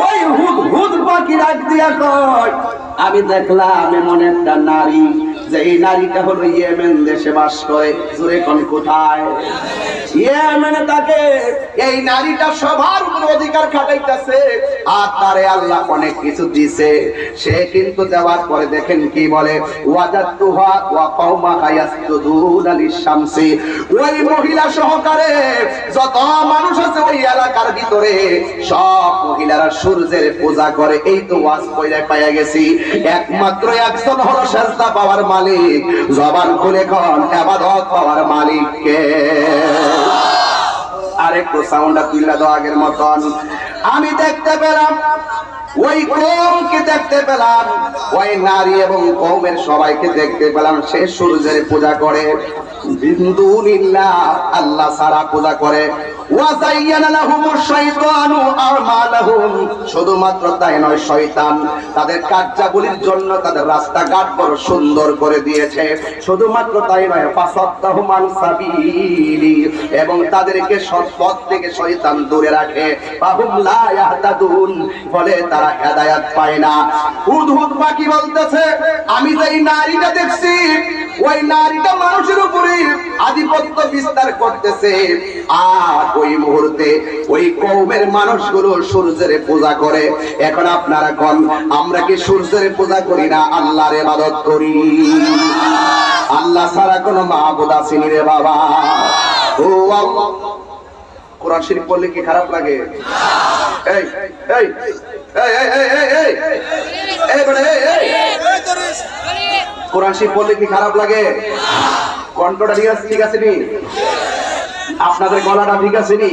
ওই হুদ হুদ পাখি ডাক দিয়া কয় আমি দেখলাম এমন একটা নারী যে এই নারীটা হলো ইয়েমেন দেশে বাস করে জোরে কোন কোথায় ইয়েমেনে তাকে এই নারীটা সবার উপর অধিকার খাটাইতেছে আর তারে আল্লাহ অনেক কিছু দিয়েছে সে কিন্তু দেওয়ার পরে দেখেন কি বলে ওয়াজাতুহা ওয়া কওমাহা ইয়াসজুদুনা লিশ-শামসি ওই মহিলা সহকারে যত মানুষ আছে ওই এলাকার ভিতরে সব মহিলারা সূর্যের পূজা করে এই তো ওয়াজ কইরা পাইয়া গেছি একমাত্র একজন হলো সেজদা পাওয়ার মালিক জবান খুলে কোন ইবাদত পাওয়ার মালিক কে আরেকটু সাউন্ডটা তুইলা দাও আগের মতন আমি দেখতে পেলাম ওই কওমকে দেখতে পেলাম ওই নারী এবং কওমের সবাইকে দেখতে পেলাম সে সূর্যের পূজা করে বিন্দুনিল্লাহ আল্লাহ সারা পূজা করে ওয়া যায়্যানা লাহুমুশ শাইতানু আমালাহুম শুধুমাত্র তাই নয় শয়তান তাদের কার্যাবলীর জন্য তাদের রাস্তাঘাট বড় সুন্দর করে দিয়েছে শুধুমাত্র তাই নয় ফাসাদতাহুম আন সাবিলি এবং তাদেরকে সৎ পথ থেকে শয়তান দূরে রাখে ফাহুম লা ইয়াহতাদুন বলে তারা হেদায়েত পায় না হুদ হুদ পাখি বলতেছে আমি যেই নারীটা দেখছি ওই নারীটা মানুষের উপরে আধিপত্য বিস্তার করতেছে আর ওই মুহূর্তে ওই কওমের মানুষগুলো সূর্যের পূজা করে এখন আপনারা কোন আমরা কি সূর্যের পূজা করি না আল্লাহর ইবাদত করি আল্লাহ ছাড়া কোনো মাবুদ আছে নি রে বাবা ও আল্লাহ কোরআন শরীফ পড়লে কি খারাপ লাগে এই এই এই এই এই এই বড় এই কোরআন শরীফ পড়লে কি খারাপ লাগে কণ্ঠটা ঠিক আছে নি আপনাদের গলাটা ঠিক আছে নি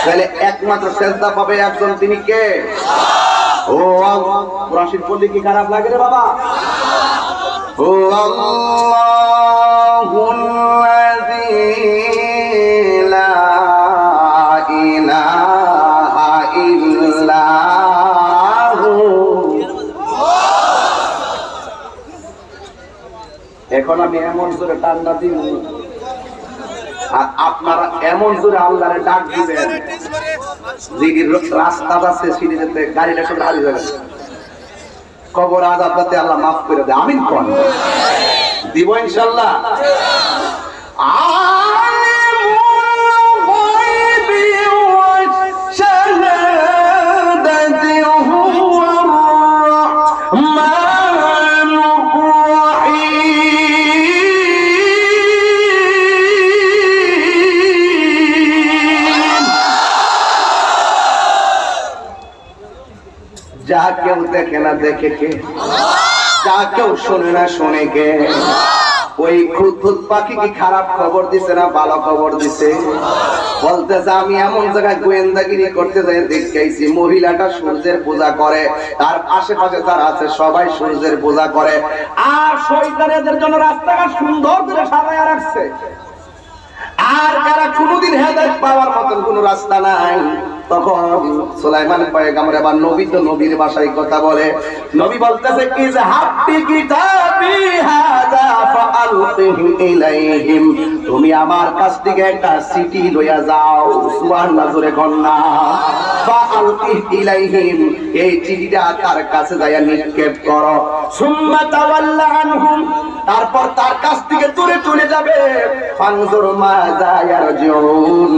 তাহলে একমাত্র সেজদা পাবে একজন তিনি কে ও আল্লাহ কোরআন শরীফ পড়লে কি খারাপ লাগে রে বাবা ও আল্লাহুল্লাযী লা ইলাহা ইল্লাহু এখন আমি এমন জোরে টান্না দিব আর আপনারা এমন জোরে আল্লাহরে ডাক দিবেন যে রাস্তা আছে সিঁড়িতে গাড়িটা সব হারিয়ে যাবে কবর আযাব যাতে আল্লাহ মাফ করে দেয় আমিন কোন দিব ইনশাআল্লাহ কেউ দেখে না দেখে কে, যা কেউ শোনে না শোনে কে। ওই খুঁতখুত পাখি কি খারাপ খবর দিছে না ভালো খবর দিছে? বলতেছে আমি এমন জায়গায় গোয়েন্দাগিরি করতে যাই দেখেছি মহিলাটা সূর্যের পূজা করে, তার আশেপাশে যারা আছে সবাই সূর্যের পূজা করে, আর শয়তানেদের জন্য রাস্তাঘাট সুন্দর করে সাজায় রাখছে, আর এরা কোনোদিন হেদায়েত পাওয়ার মতন কোন রাস্তা নাই। তখন সুলাইমান পয়গম্বর আবার নবী তো নবীর ভাষায় কথা বলে। নবী বলতেছে কি যে হাব্বি কিতাবি হাযা ফাআলকিহি ইলাইহিম, তুমি আমার কাছ থেকে একটা চিঠি লইয়া যাও। সুবহানাল্লাহ, জোরে কন্না। ফাআলকিহি ইলাইহিম, এই চিঠিটা তার কাছে যাইয়া নিক্ষেপ করো। সুম্মা তাওয়াল্লা আনহুম, তারপর তার কাছ থেকে দূরে চলে যাবে। ফানজুর মাযা ইয়ারজিউন,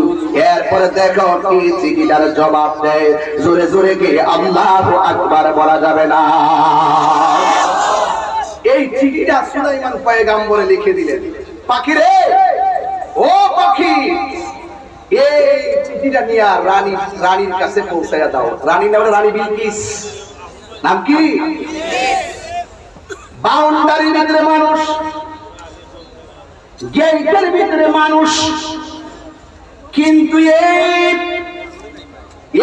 এরপরে দেখো কি চিঠিটার জবাব দেয়। জোরে জোরে কি আল্লাহু আকবার বলা যাবে না? এই চিঠিটা সুলাইমান পয়গম্বরে লিখে দিলেন। পাখি রে, ও পাখি, এই চিঠিটা নিয়ে রানীর কাছে পৌঁছায়া দাও। রানীর নাম রানী বিলকিস। নাম কি? বাউন্ডারির ভিতরে মানুষ, গেটের ভিতরে মানুষ, কিন্তু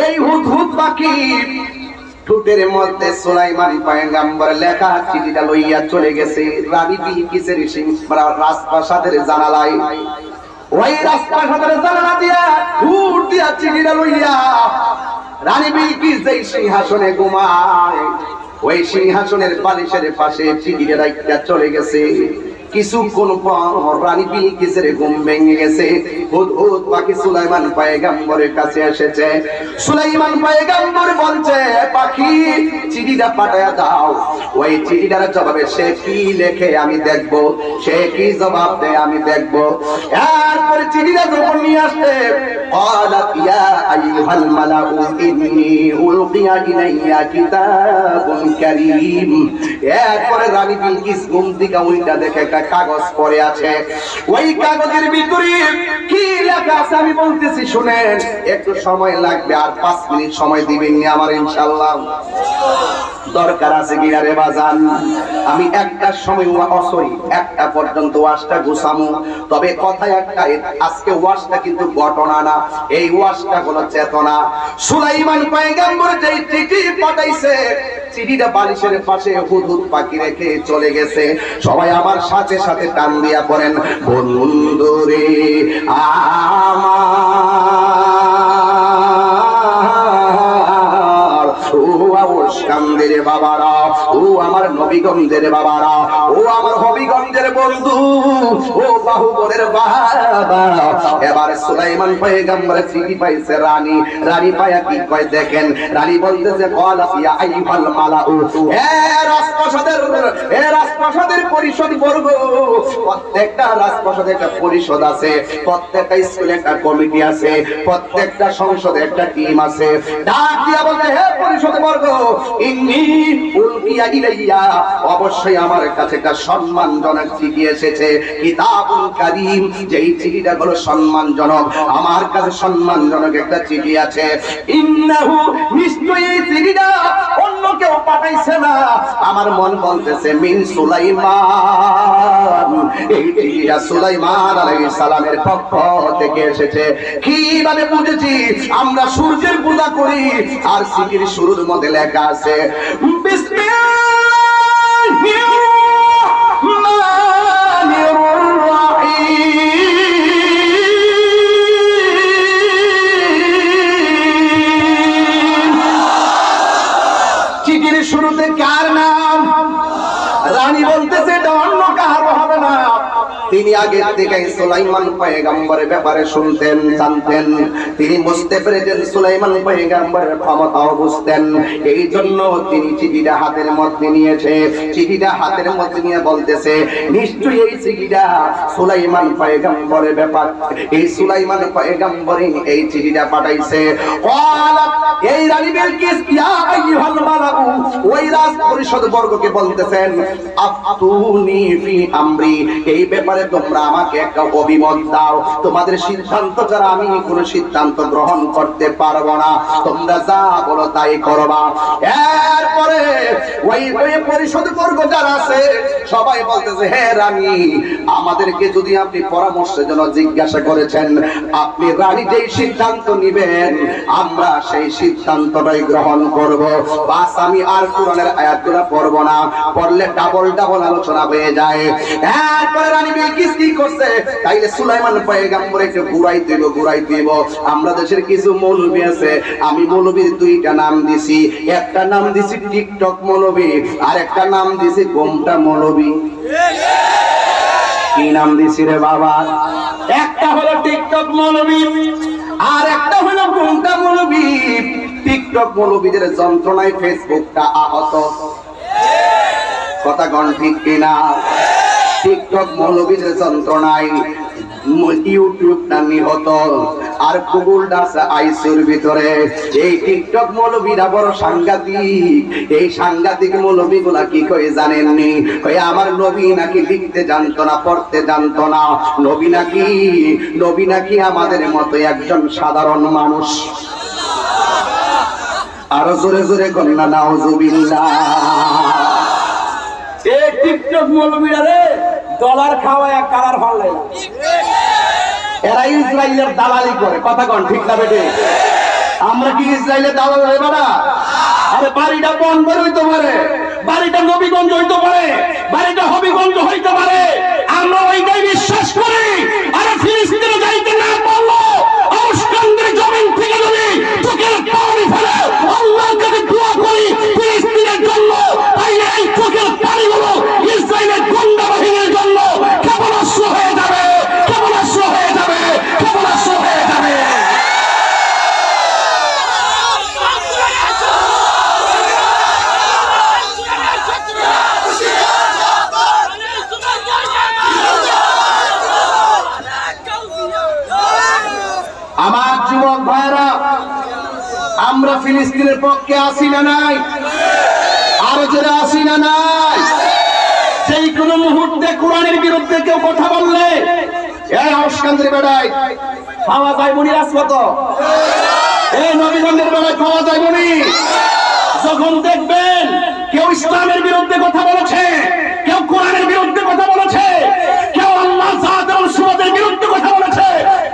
এই হুদহুদ পাখি ঠোঁটের মধ্যে সুলাইমান পয়গম্বর লেখা চিঠিটা লইয়া চলে গেছে রানী বিলকিসের রাজপ্রাসাদের জানালায়। ওই রাজপ্রাসাদের জানালা দিয়া ঠোঁট দিয়া চিঠিটা লইয়া রানী বিলকিস যেই সিংহাসনে ঘুমায়, ওই সিংহাসনের বালিশের পাশে চিঠিটা রাখিয়া চলে গেছে। কিছুক্ষণ পর রানী বিলকিসের ঘুম ভেঙে গেছে। হুদহুদ পাখি সুলাইমান পয়গম্বরের কাছে এসেছে। সুলাইমান পয়গম্বর বলছে, পাখি চিঠিটা পাঠায়া দাও। ওই চিঠিটার জবাবে সে কি লেখে আমি দেখব, সে কি জবাব দেয় আমি দেখব। এরপরে চিঠিটা যখন নিয়ে আসছে, قالت يا أيها الملأ إني ألقي إلي كتاب كريم। এরপরে রানী বিলকিস ঘুম থেকে উল্টা দেখে একটা কাগজ পড়ে আছে। ওই কাগজের ভিতরে কি লেখা আছে আমি বলতেছি, শুনেন। একটু সময় লাগবে, আর 5 মিনিট সময় দিবেন নি আমার ইনশাআল্লাহ? দরকার আছে কিনা রে বাজান? আমি একটার সময় একটা পর্যন্ত ওয়াজটা গুছামু। তবে কথা একটা, আজকে ওয়াজটা কিন্তু ঘটনা না, এই ওয়াজটা হলো চেতনা। সুলাইমান পয়গম্বর যেই চিঠি পাঠাইছে, চিঠিটা বালিশের পাশে হুদহুদ পাখি রেখে চলে গেছে। সবাই আমার সাথে সাথে টান দিয়া পড়েন, বন্ধুরে আমার, ও আওশকান্দের বাবারা, ও আমার নবীগঞ্জের বাবারা, ও আমার হবিগঞ্জের বন্ধু, ও বাহুবলের বাবা। এবার সুলাইমান পয়গম্বর চিঠি পাইছে রানী। রানী পায়া কি কয় দেখেন। রানী বলতেছে, ক্বালাত ইয়া আইয়ুহাল মালাউ, রাজপ্রাসাদের পরিষদ বর্গ। প্রত্যেকটা রাজপ্রাসাদে একটা পরিষদ আছে, প্রত্যেকটা স্কুলে একটা কমিটি আছে, প্রত্যেকটা সংসদে একটা টিম আছে। ডাক দিয়া বলে, হে পরিষদ বর্গ, ইন্নী উলকিয়া ইলাইয়া, অবশ্যই আমার কাছে একটা সম্মানজনক চিঠি এসেছে। কিতাবুল কারীম, যেই চিঠিটা হলো সম্মানজনক। আমার কাছে সম্মানজনক একটা চিঠি আছে। ইন্নাহু, নিশ্চয়ই এই চিঠিটা অন্য কেউ পাঠাইছে না। আমার মন বলতেছে মিন সুলাইমান, এই চিঠিটা সুলাইমান আলাইহিস সালামের পক্ষ থেকে এসেছে। কিভাবে বুঝেছি? আমরা সূর্যের পূজা করি, আর চিঠির শুরুর মধ্যে লেখা আছে বিসমিল্লাহির রহমানির রহিম। চিঠির শুরুতে কার নাম? রানী বলতেছে এটা অন্য কাহার হবে না। তিনি আগে থেকে সুলাইমান পয়গম্বরের ব্যাপারে শুনতেন, জানতেন। তিনি বুঝতে পেরেছেন সুলাইমান পয়গম্বরের ক্ষমতাও বুঝতেন। এই জন্য তিনি চিঠিটা হাতের মধ্যে নিয়েছে। চিঠিটা হাতের মধ্যে নিয়ে বলতেছে, নিশ্চয়ই এই চিঠিটা সুলাইমান পয়গম্বরের ব্যাপার। এই সুলাইমান পয়গম্বরই এই চিঠিটা পাঠাইছে। এই রানী বিলকিস ইয়া আইয়ুহাল মালাউ, ওই রাজ পরিষদ বর্গকে বলতেছেন, আফতুনি ফি আমরি, এই ব্যাপারে ব্যাপারে তোমরা আমাকে একটা অভিমত দাও। তোমাদের সিদ্ধান্ত যারা আমি কোনো সিদ্ধান্ত গ্রহণ করতে পারবো না, তোমরা যা বলো তাই করবা। এরপরে ওই পরিষদ বর্গ যারা আছে সবাই বলতেছে, হ্যাঁ রানী, আমাদেরকে যদি আপনি পরামর্শের জন্য জিজ্ঞাসা করেছেন, আপনি রানী যেই সিদ্ধান্ত নিবেন আমরা সেই সিদ্ধান্তটাই গ্রহণ করব। বাস আমি আর কোরআনের আয়াতগুলো পড়ব না, পড়লে ডাবল ডাবল আলোচনা হয়ে যায়। এরপরে রানী বিলকিস কি করছে, তাইলে সুলাইমান পয়গম্বর একটু ঘুরাই দিব। আমরা দেশের কিছু মৌলবী আছে, আমি মৌলবীর দুইটা নাম দিছি। একটা নাম দিছি টিকটক মৌলবী, আর একটা নাম দিছি গোমটা মৌলবী। কি নাম দিছি রে বাবা? একটা হলো টিকটক মৌলবী, আর একটা হলো গোমটা মৌলবী। টিকটক মৌলবীদের যন্ত্রণায় ফেসবুকটা আহত, কথা গণ ঠিক কিনা? টিকটক মৌলবীদের যন্ত্রণায় ইউটিউবটা নিহত, আর গুগলটা আছে আইসির ভিতরে। এই টিকটক মৌলবীরা বড় সাংঘাতিক। এই সাংঘাতিক মৌলবীগুলা কি কই জানেননি? কই আমার নবী নাকি লিখতে জানতো না, পড়তে জানতো না। নবী নাকি আমাদের মতো একজন সাধারণ মানুষ। আরো জোরে জোরে কন্যা নাউজুবিল্লাহ। এই টিকটক মৌলবীরা রে ডলার খাওয়ায় কালার ফালে না, এরা ইসরায়েলের দালালি করে, কথা কোন ঠিক না বেটে? আমরা কি ইসরায়েলের দালাল হইব না? আরে বাড়িটা বন্দর হইতে পারে, বাড়িটা নবীগঞ্জ হইতে পারে, বাড়িটা হবিগঞ্জ হইতে পারে, আমরা ওইটাই বিশ্বাস করি। আরে ফিলিস্তিনে যাইতে না পারলো আউসকান্দের জমিন থেকে যদি চোখের পানি ফেলে আল্লাহর কাছে দোয়া করি ফিলিস্তিনের জন্য, তাইলে এই চোখের পানিগুলো ইসরায়েলের গুন্ডা বাহিনীর জন্য ক্ষেপণাস্ত্র হয়ে যাবে, ক্ষেপণাস্ত্র হয়ে যাবে, ক্ষেপণাস্ত্র হয়ে যাবে। আমার যুবক ভাইরা, আমরা ফিলিস্তিনের পক্ষে আসি না নাই? আরো যারা আসি না নাই? যেই কোনো মুহূর্তে কোরআনের বিরুদ্ধে কেউ কথা বললে এই আউসকান্দের বেড়ায় খাওয়া যায় বনি রাজপথ, এই নবীগঞ্জের বেড়ায় খাওয়া যায় বনি। যখন দেখবেন কেউ ইসলামের বিরুদ্ধে কথা বলেছে, কেউ কোরআনের বিরুদ্ধে কথা বলেছে, কেউ আল্লাহ জাত এবং সুন্নাতের বিরুদ্ধে কথা বলেছে,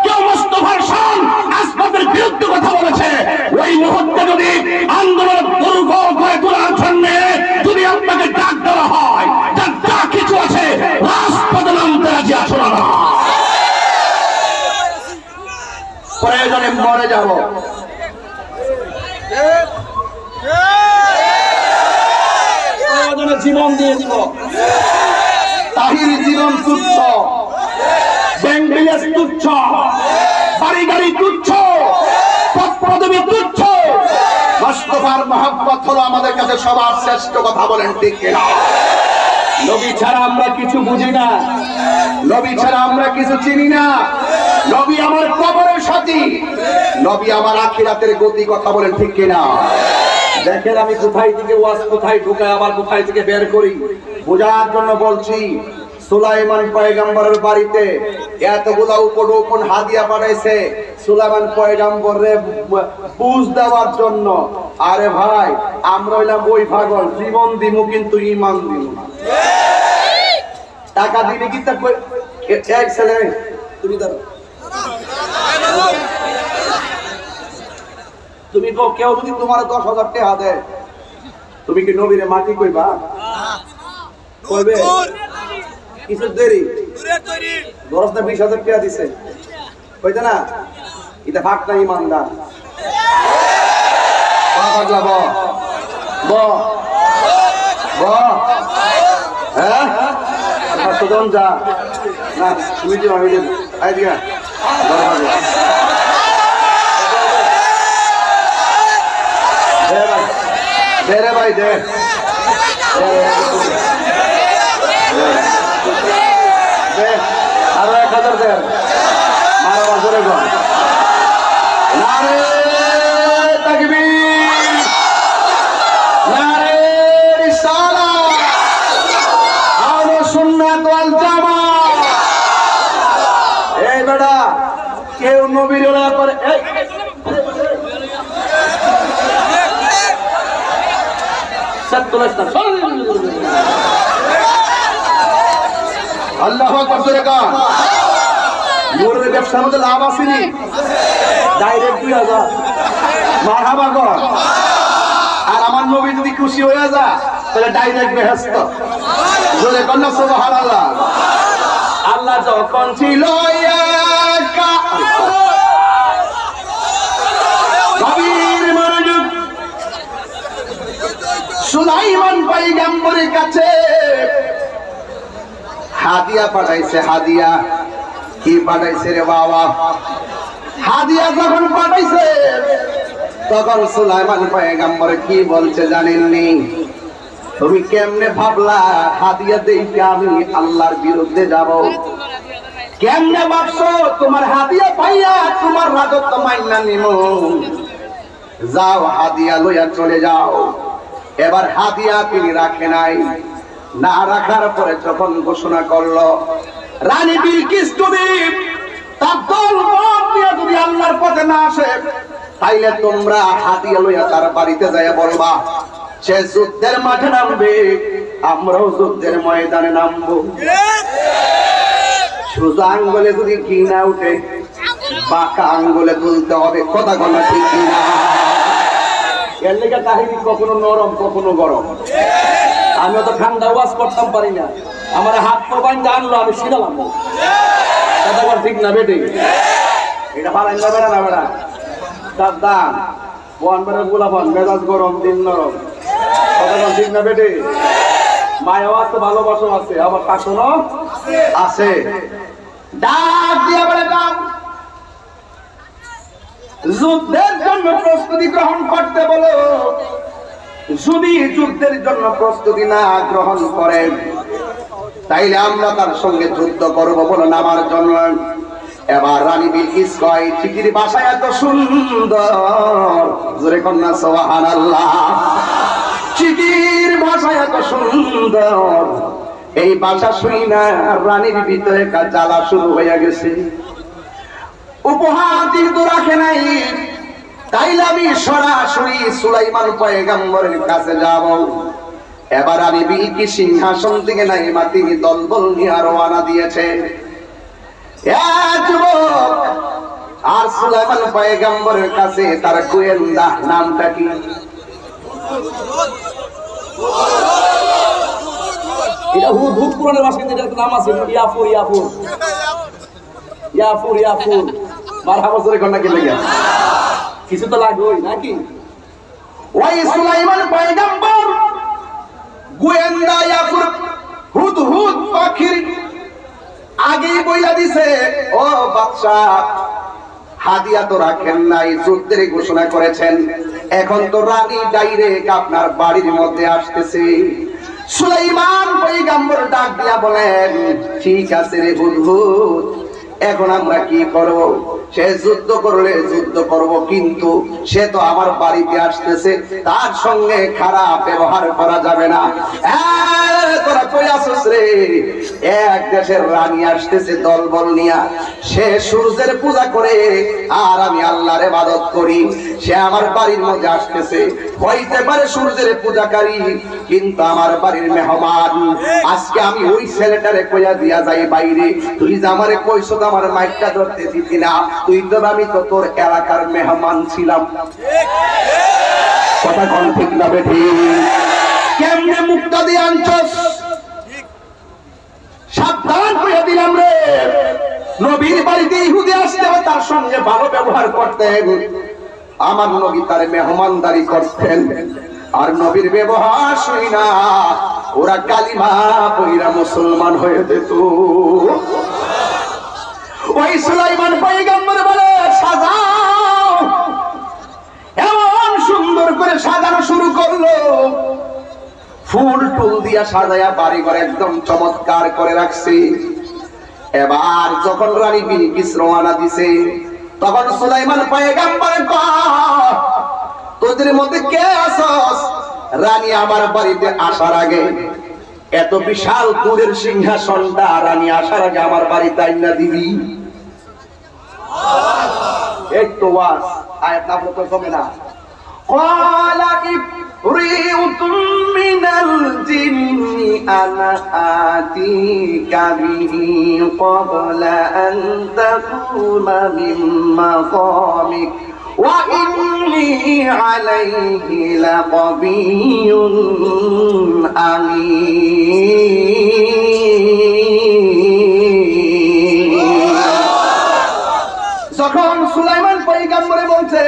কেউ মুস্তাফার শান আসমাতের বিরুদ্ধে কথা বলেছে, ওই মুহূর্তে যদি আন্দোলন দুর্গ হয়ে তোলার জন্য যদি আপনাকে ডাক দেওয়া হয়, তার যা কিছু আছে রাজপথে নামতে রাজি আছো না? প্রয়োজনে মরে যাব, জীবন দিয়ে দিব। তাহির জীবন তুচ্ছ, ব্যাংক ব্যালেন্স তুচ্ছ, বাড়ি গাড়ি তুচ্ছ, পদপদবী তুচ্ছ। মুস্তাফার মহব্বত হলো আমাদের কাছে সবার শ্রেষ্ঠ, কথা বলেন ঠিক কিনা? নবী ছাড়া আমরা কিছু বুঝি না, নবী ছাড়া আমরা কিছু চিনি না। নবী আমার কবরের সাথী, নবী আমার আখিরাতের গতি, কথা বলেন ঠিক কিনা? দেখেন আমি কোথায় থেকে ওয়াজ কোথায় ঢুকাই, আবার কোথায় থেকে বের করি, বোঝার জন্য বলছি। সুলাইমান পয়গম্বরের বাড়িতে এতগুলা উপঢৌকন হাদিয়া পাঠাইছে সুলাইমান পয়গম্বরে বুঝ দেওয়ার জন্য। আরে ভাই, আমরা হইলাম ওই পাগল, জীবন দিমু কিন্তু ঈমান দিমু না। টাকা দিলে কি তা এক ছেলে তুমি দাও, তুমি তো কেউ যদি তোমার 10,000 টাকা দেয়, তুমি কি নবীরে মাটি কইবা? কইবে কিছু দেরি ধরস না 20,000 টাকা দিছে, কইতে না এটা ভাগ না ইমানদার। হ্যাঁ যা না তুমি যে আমি আইডিয়া দে রে ভাই দে, আরো 1,000 দে, মারা বাজরে গো। নারে তাকবীর, নারে রিসালাত, আহলে সুন্নাত ওয়াল জামাত। কেউ নবীর ওলা করে আল্লাহ আকবার কান মোরের ব্যবসার মধ্যে লাভ আসেনি ডাইরেক্ট 2000 মারহাবা কর আর আমার নবী যদি খুশি হয়ে যা তাহলে ডাইরেক্ট বেহেশত জোরে কন্যা সুবহানাল্লাহ আল্লাহ যখন ছিল একা কবির মনোযোগ সুলাইমান পয়গম্বরের কাছে হাদিয়া পাঠাইছে হাদিয়া কি পাঠাইছে রে বাবা হাদিয়া যখন পাঠাইছে তখন সুলাইমান পয়গম্বর কি বলছে জানেননি তুমি কেমনে ভাবলা হাদিয়া দেইকে আমি আল্লাহর বিরুদ্ধে যাব কেমনে ভাবছো তোমার হাদিয়া পাইয়া তোমার রাজত্ব মাইনা নিব যাও হাদিয়া লইয়া চলে যাও এবার হাদিয়া তিনি রাখে নাই না রাখার পরে যখন ঘোষণা করলো রানী বিলকিস তুমি তার দলবল নিয়ে যদি আল্লাহর পথে না আসে তাইলে তোমরা হাদিয়া লইয়া তার বাড়িতে যাইয়া বলবা সে যুদ্ধের মাঠে নামবে আমরাও যুদ্ধের ময়দানে নামবো সোজা আঙ্গুলে যদি ঘি না উঠে বাঁকা আঙ্গুলে তুলতে হবে কথা বলা ঠিক কিনা এর লেগে কাহিনী কখনো নরম কখনো গরম আমি তো ঠান্ডা ওয়াজ করতাম পারি না আমার হাত পা বাইন্ধে আনলো আমি শিখালাম কথা বল ঠিক না বেটে এটা ভালো যাবে না বেড়া তার দাম বন বেড়া গোলাপন মেজাজ গরম দিন নরম কথা বল ঠিক না বেটে মায়াও আছে ভালোবাসাও আছে আবার শাসনও আছে ডাক দিয়া বলে দাও যুদ্ধের জন্য প্রস্তুতি গ্রহণ করতে বলো যদি যুদ্ধের জন্য প্রস্তুতি না গ্রহণ করেন তাইলে আমরা তার সঙ্গে যুদ্ধ করবো বলে নামার জন্য এবার রানী বিলকিস কয় চিঠির ভাষা এত সুন্দর জোরে কন্যা সুবহানাল্লাহ চিঠির ভাষা এত সুন্দর এই ভাষা শুনি না রানীর ভিতরে জ্বালা শুরু হয়ে গেছে উপহার কিন্তু রাখে নাই তাইলে আমি সরাসরি সুলাইমান পয়গম্বরের কাছে যাব এবার আমি বিলকিস সিংহাসন থেকে নাইমা তিনি দলবল নিয়ে রওনা দিয়েছে যুবক আর সুলাইমান পয়গম্বরের কাছে তার গোয়েন্দা নামটা কি এটা হুদ পুরাণের ভাষাতে এটার নাম আছে ইয়াফুর ইয়াফুর ইয়াফুর ইয়াফুর মারহাবা জোরে কন্যা কি লাগে কিছু তো লাগবেই নাকি ওই সুলাইমান পয়গম্বর গোয়েন্দা ইয়াফুর হুদ পাখির আগেই বইলা দিছে ও বাদশা হাদিয়া তো রাখেন নাই যুদ্ধের ঘোষণা করেছেন এখন তো রানী ডাইরেক্ট আপনার বাড়ির মধ্যে আসতেছে সুলাইমান পয়গম্বর ডাক দিয়া বলেন ঠিক আছে রে হুদহুদ এখন আমরা কি করব সে যুদ্ধ করলে যুদ্ধ করব কিন্তু সে তো আমার বাড়িতে আসতেছে তার সঙ্গে খারাপ ব্যবহার করা যাবে না তোরা কই আসছ রে এক দেশের রানী আসতেছে দলবল নিয়া সে সূর্যের পূজা করে আর আমি আল্লাহর ইবাদত করি সে আমার বাড়ির মধ্যে আসতেছে হইতে পারে সূর্যের পূজাকারী কিন্তু আমার বাড়ির মেহমান আজকে আমি ওই ছেলেটারে কইয়া দিয়া যাই বাইরে তুই যে আমারে কইছ আমার মাইকটা ধরতে দিতি না তুই তো আমি তো তোর এলাকার মেহমান ছিলাম কথা কোন ঠিক না বেঠি কেমনে মুক্তা দিয়ে আনছস সাবধান হয়ে দিলাম রে নবীর বাড়িতে ইহুদি আসলে তার সঙ্গে ভালো ব্যবহার করতেন আমার নবী তার মেহমানদারি করতেন আর নবীর ব্যবহার শুনি না ওরা কালিমা পয়রা মুসলমান হয়ে যেত ওই সুলাইমান পয়গম্বর বলে সাজাও এমন সুন্দর করে সাজানো শুরু করলো ফুল টুল দিয়া সাজায়া বাড়ি ঘর একদম চমৎকার করে রাখছে এবার যখন রানী বিলকিস রওনা দিছে তখন সুলাইমান পয়গম্বর কয় তোদের মধ্যে কে আছস রানী আমার বাড়িতে আসার আগে এত বিশাল দূরের সিংহাসনটা রানী আসার আগে আমার বাড়িতে আইনা দিবি এই তো ওয়াজ আয়াত না বলতে হবে না। قال عفريت من الجن أنا آتيك به قبل أن تقوم من مقامك وإني عليه لقوي أمين। যখন সুলাইমান পয়গম্বরে বলছে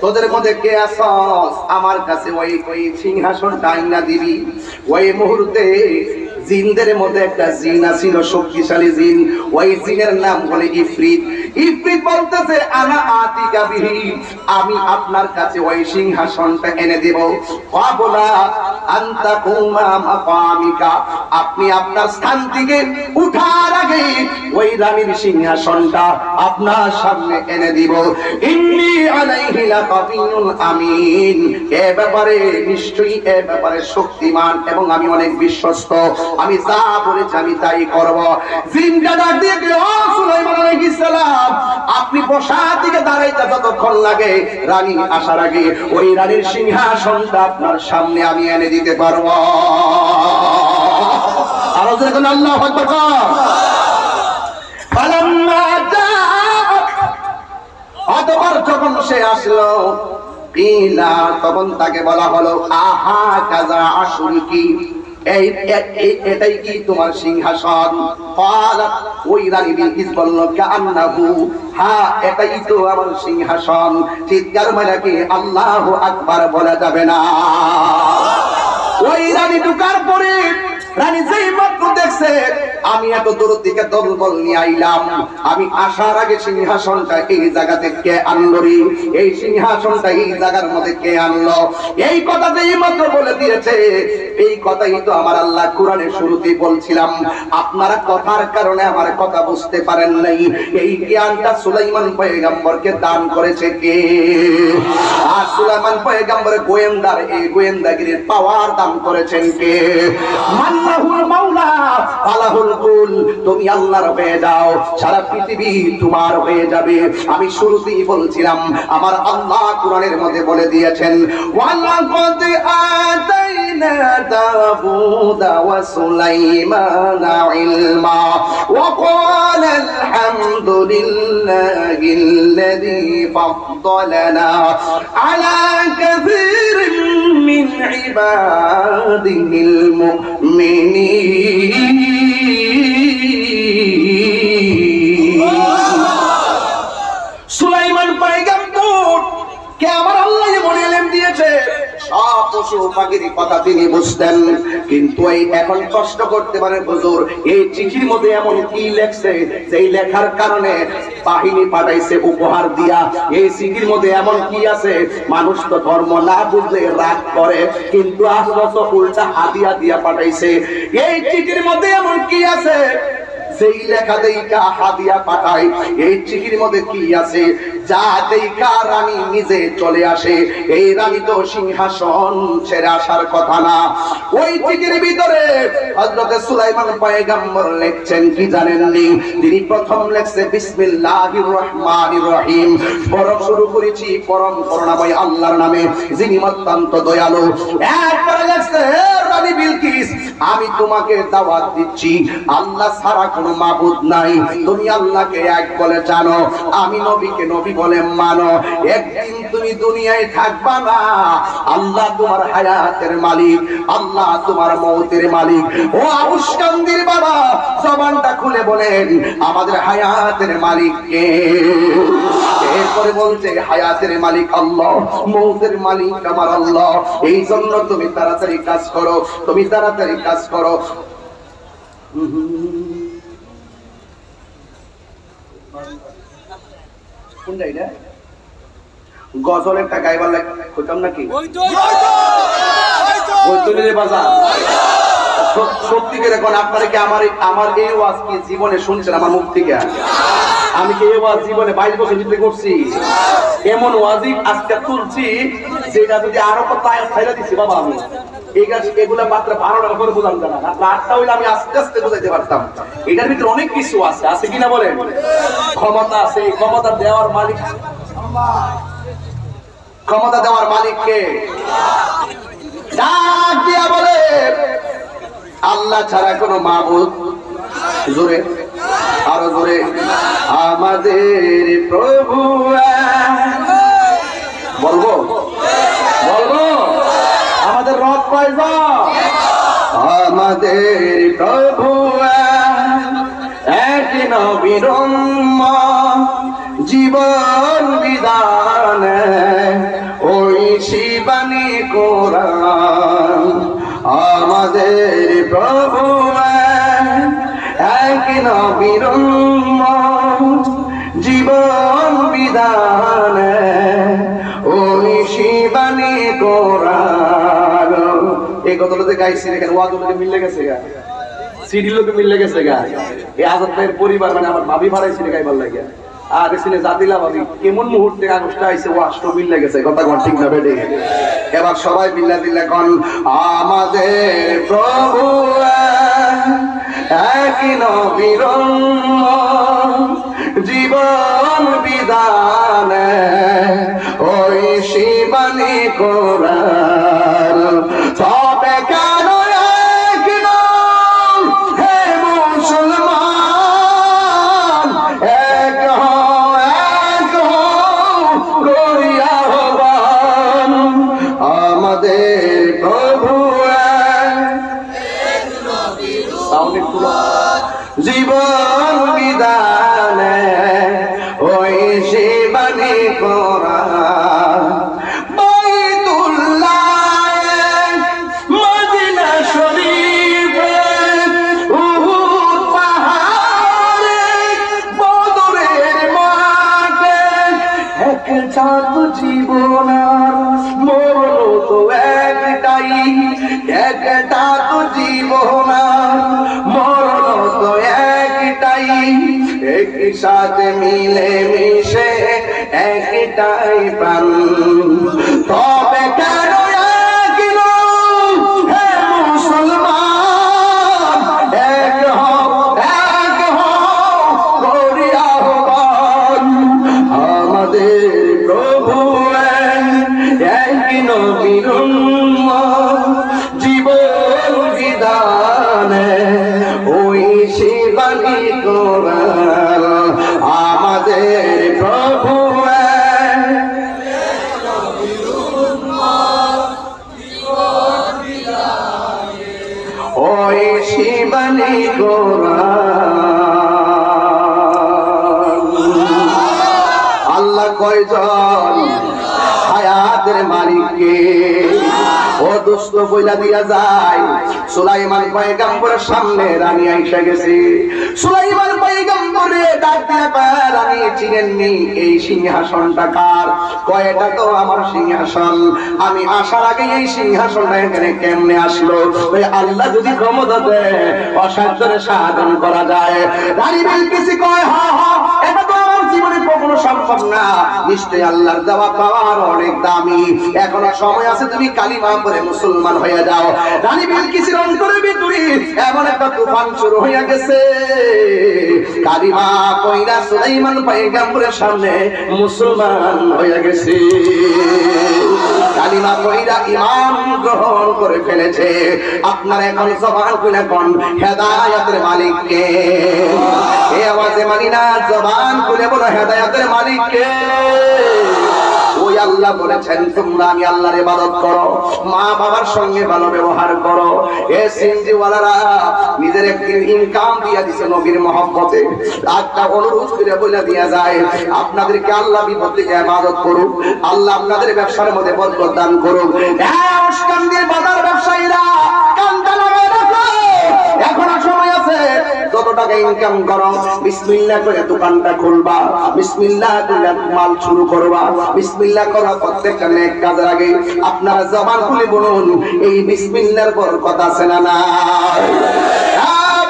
তোদের মধ্যে কে আসস আমার কাছে ওই সিংহাসনটা আইনা দিবি, ওই মুহূর্তে জিনদের মধ্যে একটা জিন ছিল, শক্তিশালী জিন, ওই জিনের নাম বলে ইফরিত। ইফরিত বলতেছে আনা আতিকা বিহি, আমি আপনার কাছে ওই সিংহাসনটা এনে দেব। ক্বাবলা আনতা কুমা মাকামিকা, আপনি আপনার স্থান থেকে উঠার আগে ওই রানীর সিংহাসনটা আপনার সামনে এনে দিব। ইন্নী আলাইহি লাকাবিয়ুন আমিন, এ ব্যাপারে নিশ্চয়ই এ ব্যাপারে শক্তিমান এবং আমি অনেক বিশ্বস্ত, আমি যা বলেছি আমি তাই করব। জিনটা ডাক দিয়ে ও সুলাইমান আলাইহিস সালাম, আপনি বসার দিকে দাঁড়াইতে যতক্ষণ লাগে রানী আসার আগে ওই রানীর সিংহাসনটা আপনার সামনে আমি এনে দিতে পারবো। আর যখন আল্লাহু আকবার ফালাম্মা অতঃপর যখন সে আসলো কিলা, তখন তাকে বলা হলো আহা কাজা আশুরকি, এটাই কি তোমার সিংহাসন? ওই রানী বিলকিস বলল কান্নাহু, হ্যাঁ এটাই তো আমার সিংহাসন। চিৎকার মেরে কি আল্লাহু আকবার বলা যাবে না? ওই রানী ঢুকার পরে রানী যেই মাত্র দেখছে আমি এত দূর থেকে দলবল নিয়ে আইলাম, আমি আসার আগে সিংহাসনটা এই জায়গাতে কে আনলো রে, এই সিংহাসনটা এই জায়গার মধ্যে কে আনলো, এই কথাটা এই মাত্র বলে দিয়েছে। এই কথাই তো আমার আল্লাহ কোরআনের শুরুতেই বলছিলাম, আপনারা কথার কারণে আমার কথা বুঝতে পারেন নাই। এই জ্ঞানটা সুলাইমান পয়গম্বরকে দান করেছে কে? আর সুলাইমান পয়গম্বরের গোয়েন্দার এই গোয়েন্দাগিরির পাওয়ার দান করেছেন কে? মাল্লাহুল মাওলা আলাহুল কুল, তুমি আল্লাহর হয়ে যাও, সারা পৃথিবী তোমার হয়ে যাবে। আমি শুরুতেই বলছিলাম আমার আল্লাহ কোরআনের মধ্যে বলে দিয়েছেন ওয়ালাকাদ আতাইনা দাউদা ওয়া সুলাইমানা ইলমা ওয়া ক্বালা আলহামদুলিল্লাহিল্লাযী ফাদ্দালানা আলা কাসীরিন মিন ইবাদিহিল মুমিনিন। সুলাইমান পয়গম্বর কে আমার আল্লাহ এমন ইলম দিয়েছে, সব পশু পাখির কথা তিনি বুঝতেন। কিন্তু এই এখন কষ্ট করতে পারে হুজুর, এই চিঠির মধ্যে এমন কি লেখছে যেই লেখার কারণে বাহিনী পাঠাইছে উপহার দিয়া। এই চিঠির মধ্যে এমন কি আছে? মানুষ তো ধর্ম না বুঝলে রাগ করে, কিন্তু আসলে উল্টা হাদিয়া দিয়া পাঠাইছে। এই চিঠির মধ্যে এমন কি আছে যেই লেখা দেইকা হাদিয়া পাঠায়? এই চিঠির মধ্যে কি আছে যা দেইকা রানী নিজে চলে আসে? এই রানী তো সিংহাসন ছেড়ে আসার কথা না। ওই চিঠির ভিতরে হযরত সুলাইমান পয়গম্বর লিখছেন কি জানেননি? তিনি প্রথম লিখছে বিসমিল্লাহির রহমানির রহিম, পরম শুরু করেছি পরম করুণাময় আল্লাহর নামে যিনি অত্যন্ত দয়ালু। এরপরে লিখছে রানী বিলকিস, আমি তোমাকে দাওয়াত দিচ্ছি আল্লাহ ছাড়া কোনো মাবুদ নাই, তুমি আল্লাহকে এক বলে জানো, আমি নবীকে নবী বলে মানো। একদিন তুমি দুনিয়ায় থাকবা না, আল্লাহ তোমার হায়াতের মালিক, আল্লাহ তোমার মওতের মালিক। ও আবুসকান্দির বাবা জবানটা খুলে বলেন আমাদের হায়াতের মালিক কে? এরপরে বলছে হায়াতের মালিক আল্লাহ, মওতের মালিক আমার আল্লাহ। এই জন্য তুমি তাড়াতাড়ি কাজ করো, তুমি তাড়াতাড়ি কাজ করো। গজলের টাকা এবার হইতাম নাকি? সত্যি করে এখন আপনারা কি আমার এই ওয়াজ কি জীবনে শুনছেন আমার মুখ থেকে? আমি কি এই ওয়াজ জীবনে 22 বছর ধরে করছি? এমন ওয়াজিব আজকে তুলছি যেটা যদি আরো কত আয়াত ফাইলা দিছি বাবা, আমি এগুলা মাত্র 12টার করে বুঝাম জানা, 8টা হইলে আমি আস্তে আস্তে বুঝাইতে পারতাম। এটার ভিতরে অনেক কিছু আছে, আছে কিনা বলেন? ক্ষমতা আছে, ক্ষমতা দেওয়ার মালিক ক্ষমতা দেওয়ার মালিককে ডাক দিয়া বলে আল্লাহ ছাড়া কোনো মাবুদ, জোরে আরো জোরে, আমাদের প্রভু। বলবো বলবো আমাদের রব কয়জন? আমাদের প্রভু এক নবীর জীবন বিধান ওই শিবানী কোরআন। আমাদের প্রভু এক নবীর জীবন বিধান ওই শিবানী কোরআন। এই কথাটাতে গাইছি, এখানে ওয়াজগুলোকে মিলে গেছে গা, সিডি লোকে মিলে গেছে গা। এই আজাদ ভাইয়ের পরিবার মানে আমার ভাবি ভাড়াইছিল গাইবার লাগে। আর এখানে জাতিলা ভাবি কেমন মুহূর্তে কাগজটা আইছে ওয়াজটা মিলে গেছে, কথা কোন ঠিক না বেডে। এবার সবাই মিল্লা দিল্লা কোন আমাদের প্রভু এক নবীর জীবন বিধান ওই শিবানী কোরআন। তবে কেন এক নাম হে মুসলমান, এক করিয়া হবান আমাদের প্রভু জীবন বিধান ওই শিবানী কোরআন। বাইতুল্লাহ মদিনা শরীফ উহুদ পাহাড়ে বদরের মাঠে একটা তো জীবন আর মরণ তো একটাই, একটা তো জীবন আর মরণ তো একটাই, একই সাথে মিলে মিশে একটাই প্রাণ। তবে কেন এক নাম হে মুসলমান, এক হও করিয়া হবান আমাদের প্রভু এক নবীর জীবন বিধান ওই শিবানী কোরআন। আমাদের প্রভু ওই শিবানী কোরআন। আল্লাহ কয়জন? হায়াতের মালিককে। ও দোস্ত বইলা দিয়া যায় সুলাইমান পয়গম্বরের সামনে রানী আইসা গেছে। সুলাইমান পয়গম্বরে ডাক দিয়া কয় রানী চিনেননি এই সিংহাসনটা কার? কয় এটা তো আমার সিংহাসন, আমি আসার আগে এই সিংহাসনটা এখানে কেমনে আসলো? ওই আল্লাহ যদি ক্ষমতা দেয় অসাধ্যের সাধন করা যায়। রানী বিলকিস কয় হ্যাঁ হ্যাঁ এটা তো আমার জীবনে কখনো সম্ভব না, নিশ্চয়ই আল্লাহর দেওয়া পাওয়ার অনেক দামি, এখনো সময় আছে, তুমি কালিমা পড়ে মুসলমান হয়ে যাও। রানী বিলকিসের অন্তরের ভিতরে এমন একটা তুফান শুরু হয়ে গেছে, কালিমা পয়রা সুলাইমান পয়গম্বরের সামনে মুসলমান হয়ে গেছে। কালিমা পয়রা ঈমান গ্রহণ করে ফেলেছে। আপনারা এখন জবান খুলে কোন হেদায়েতের মালিককে? এই আওয়াজে মানি না, জবান খুলে বলো হেদায়েতের মালিককে। ওই আল্লাহ বলেছেন তোমরা আমি আল্লাহর ইবাদত করো, মা বাবার সঙ্গে ভালো ব্যবহার করো। এ সিনজিওয়ালারা নিজের একদিন ইনকাম দিয়া দিছে নবীর মহব্বতে। একটা অনুরোধ করে বলে দিয়া যায় আপনাদেরকে আল্লাহ বিপদ থেকে ইবাদত করুক, আল্লাহ আপনাদের ব্যবসার মধ্যে বরকত দান করুক। হ্যাঁ ওসকান্দির বাজার ব্যবসায়ীরা কান্দা লাগায় রাখো, এখনো সময় আছে। যত টাকা ইনকাম করো বিসমিল্লাহ করে দোকানটা খুলবা, বিসমিল্লাহ করে মাল শুরু করবা। বিসমিল্লাহ করা প্রত্যেকটা নেক কাজের আগে আপনারা জবান খুলে বলুন এই বিসমিল্লাহর বরকত আছে না নাই?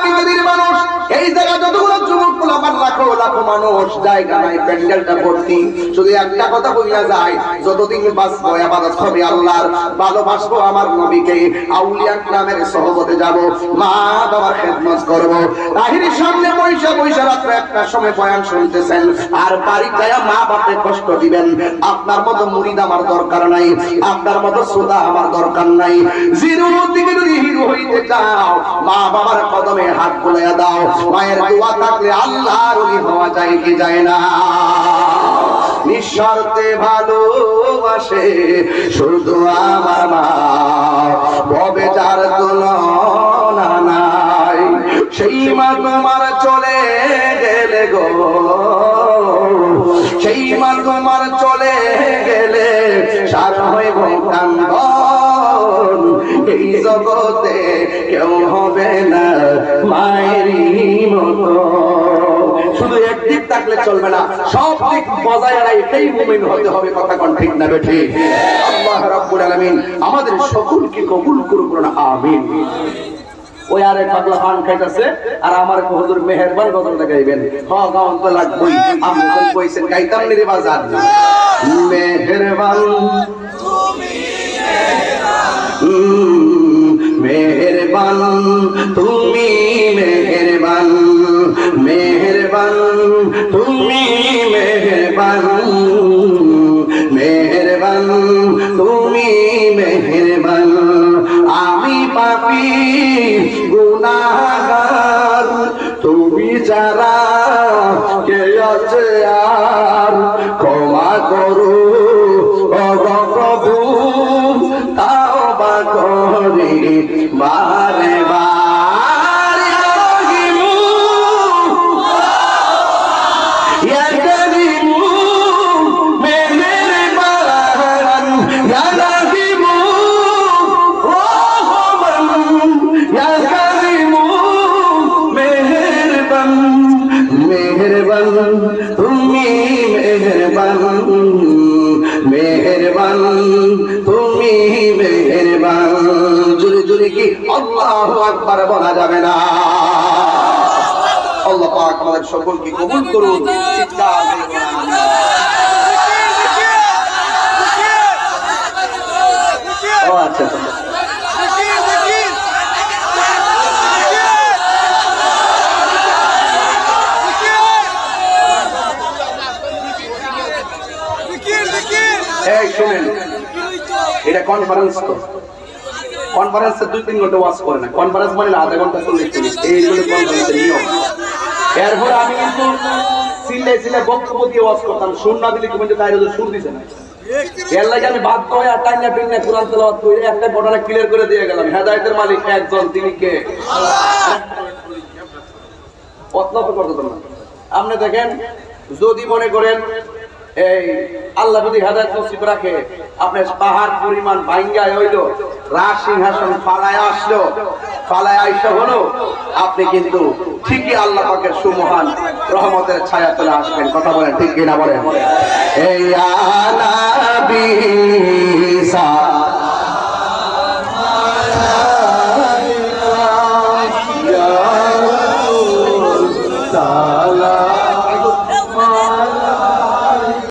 পৃথিবীর মানুষ এই জায়গা যতগুলো যুবক পোলাপান রাখো লাখো মানুষ, জায়গা নাই, প্যান্ডেলটা ভর্তি। শুধু একটা কথা বইলা যায়, যতদিন বাঁচবো ইবাদত হবে আল্লাহর, ভালোবাসবো আমার নবীকে, আউলিয়া কিরামের সহবতে যাব, মা বাবার খেদমত করব। তাহিরির সামনে পয়সা পয়সা রাত্রে একটা সময় বয়ান শুনতেছেন, আর বাড়ি যায় মা বাপে কষ্ট দিবেন। আপনার মতো মুরিদ আমার দরকার নাই, আপনার মতো শ্রোতা আমার দরকার নাই। জিরোর দিকে যদি হিরো হইতে চাও, মা বাবার কদমে হাত বুলাইয়া দাও। মায়ের দোয়া থাকলে আল্লাহর ওলি হওয়া যায় কি যায় না? নিঃস্বার্থে ভালোবাসে শুধু আমার মা, ভবে যার তুলনা নাই। সেই মা তোমার চলে গেলে গো, সেই মা তোমার চলে গেলে সার হইব কান্দন। এই জগতে কেউ হবে না মায়েরই মতো। শুধু একদিক থাকলে চলবে না, সব দিক বজায় রাখতেই মুমিন হতে হবে। কথা কোন ঠিক না বেঠি? আল্লাহ রাব্বুল আলামিন আমাদের সকলকে কবুল করুন, আমিন। ওই আরে পাগলা পান খাইতেছে, আর আমার হুজুর মেহেরবান গজলটা গাইবেন। হ্যাঁ, গাওন তো লাগবেই। আপনি কোন কইছেন গাইতাম নি রে বাজার? মেহেরবান মেহেরবান তুমি, মেহেরবান মেহেরবান তুমি, মেহেরবান মেহেরবান তুমি, মেহেরবান। আমি পাপী গুনাহগার, তুমি যারা কে আছে আর, ক্ষমা করো ও প্রভু, তাওবা করি বারে বারে। ইয়া কারিমু মেহেরবান, ইয়া রাহিমু রহমান, ইয়া কারিমু মেহেরবান মেহেরবান তুমি, মেহেরবান মেহেরবান তুমি, মেহেরবান। জোরে জোরে কি আল্লাহু আকবার বলা যাবে না? আল্লাহ পাক আমাদের সকলকে কবুল করুন। চিৎকার করে বলুন আমিন। ও আচ্ছা, এই শুনেন, এটা কনফারেন্স, তো কনফারেন্সে 2-3 ঘন্টা ওয়াজ করে না। কনফারেন্স মানে আধা ঘন্টা 40 মিনিট, এইগুলো কনফারেন্সের নিয়ম। এরপর আমি কিন্তু সিলে সিলে বক্তব্য দিয়ে ওয়াজ করতাম, সুর না দিলে কিন্তু তাই সুর দিছে না। এর লাগে আমি বাধ্য হয়ে টাইনা টিনা কোরআন তেলাওয়াত করে একটা ঘটনা ক্লিয়ার করে দিয়ে গেলাম। হেদায়েতের মালিক একজন, তিনি কে? অতলাপ করতে না। আপনি দেখেন, যদি মনে করেন এই আল্লাহ যদি হেদায়েত নসিব রাখে, আপনার পাহাড় পরিমাণ ভাঙ্গায় হইল, রাজ সিংহাসন ফালায় আসলো, ফালায় আইসা হলো, আপনি কিন্তু ঠিকই আল্লাহ পাকের সুমহান রহমতের ছায়া তলে আসবেন। কথা বলেন ঠিক কিনা বলেন? এই আলাবি সা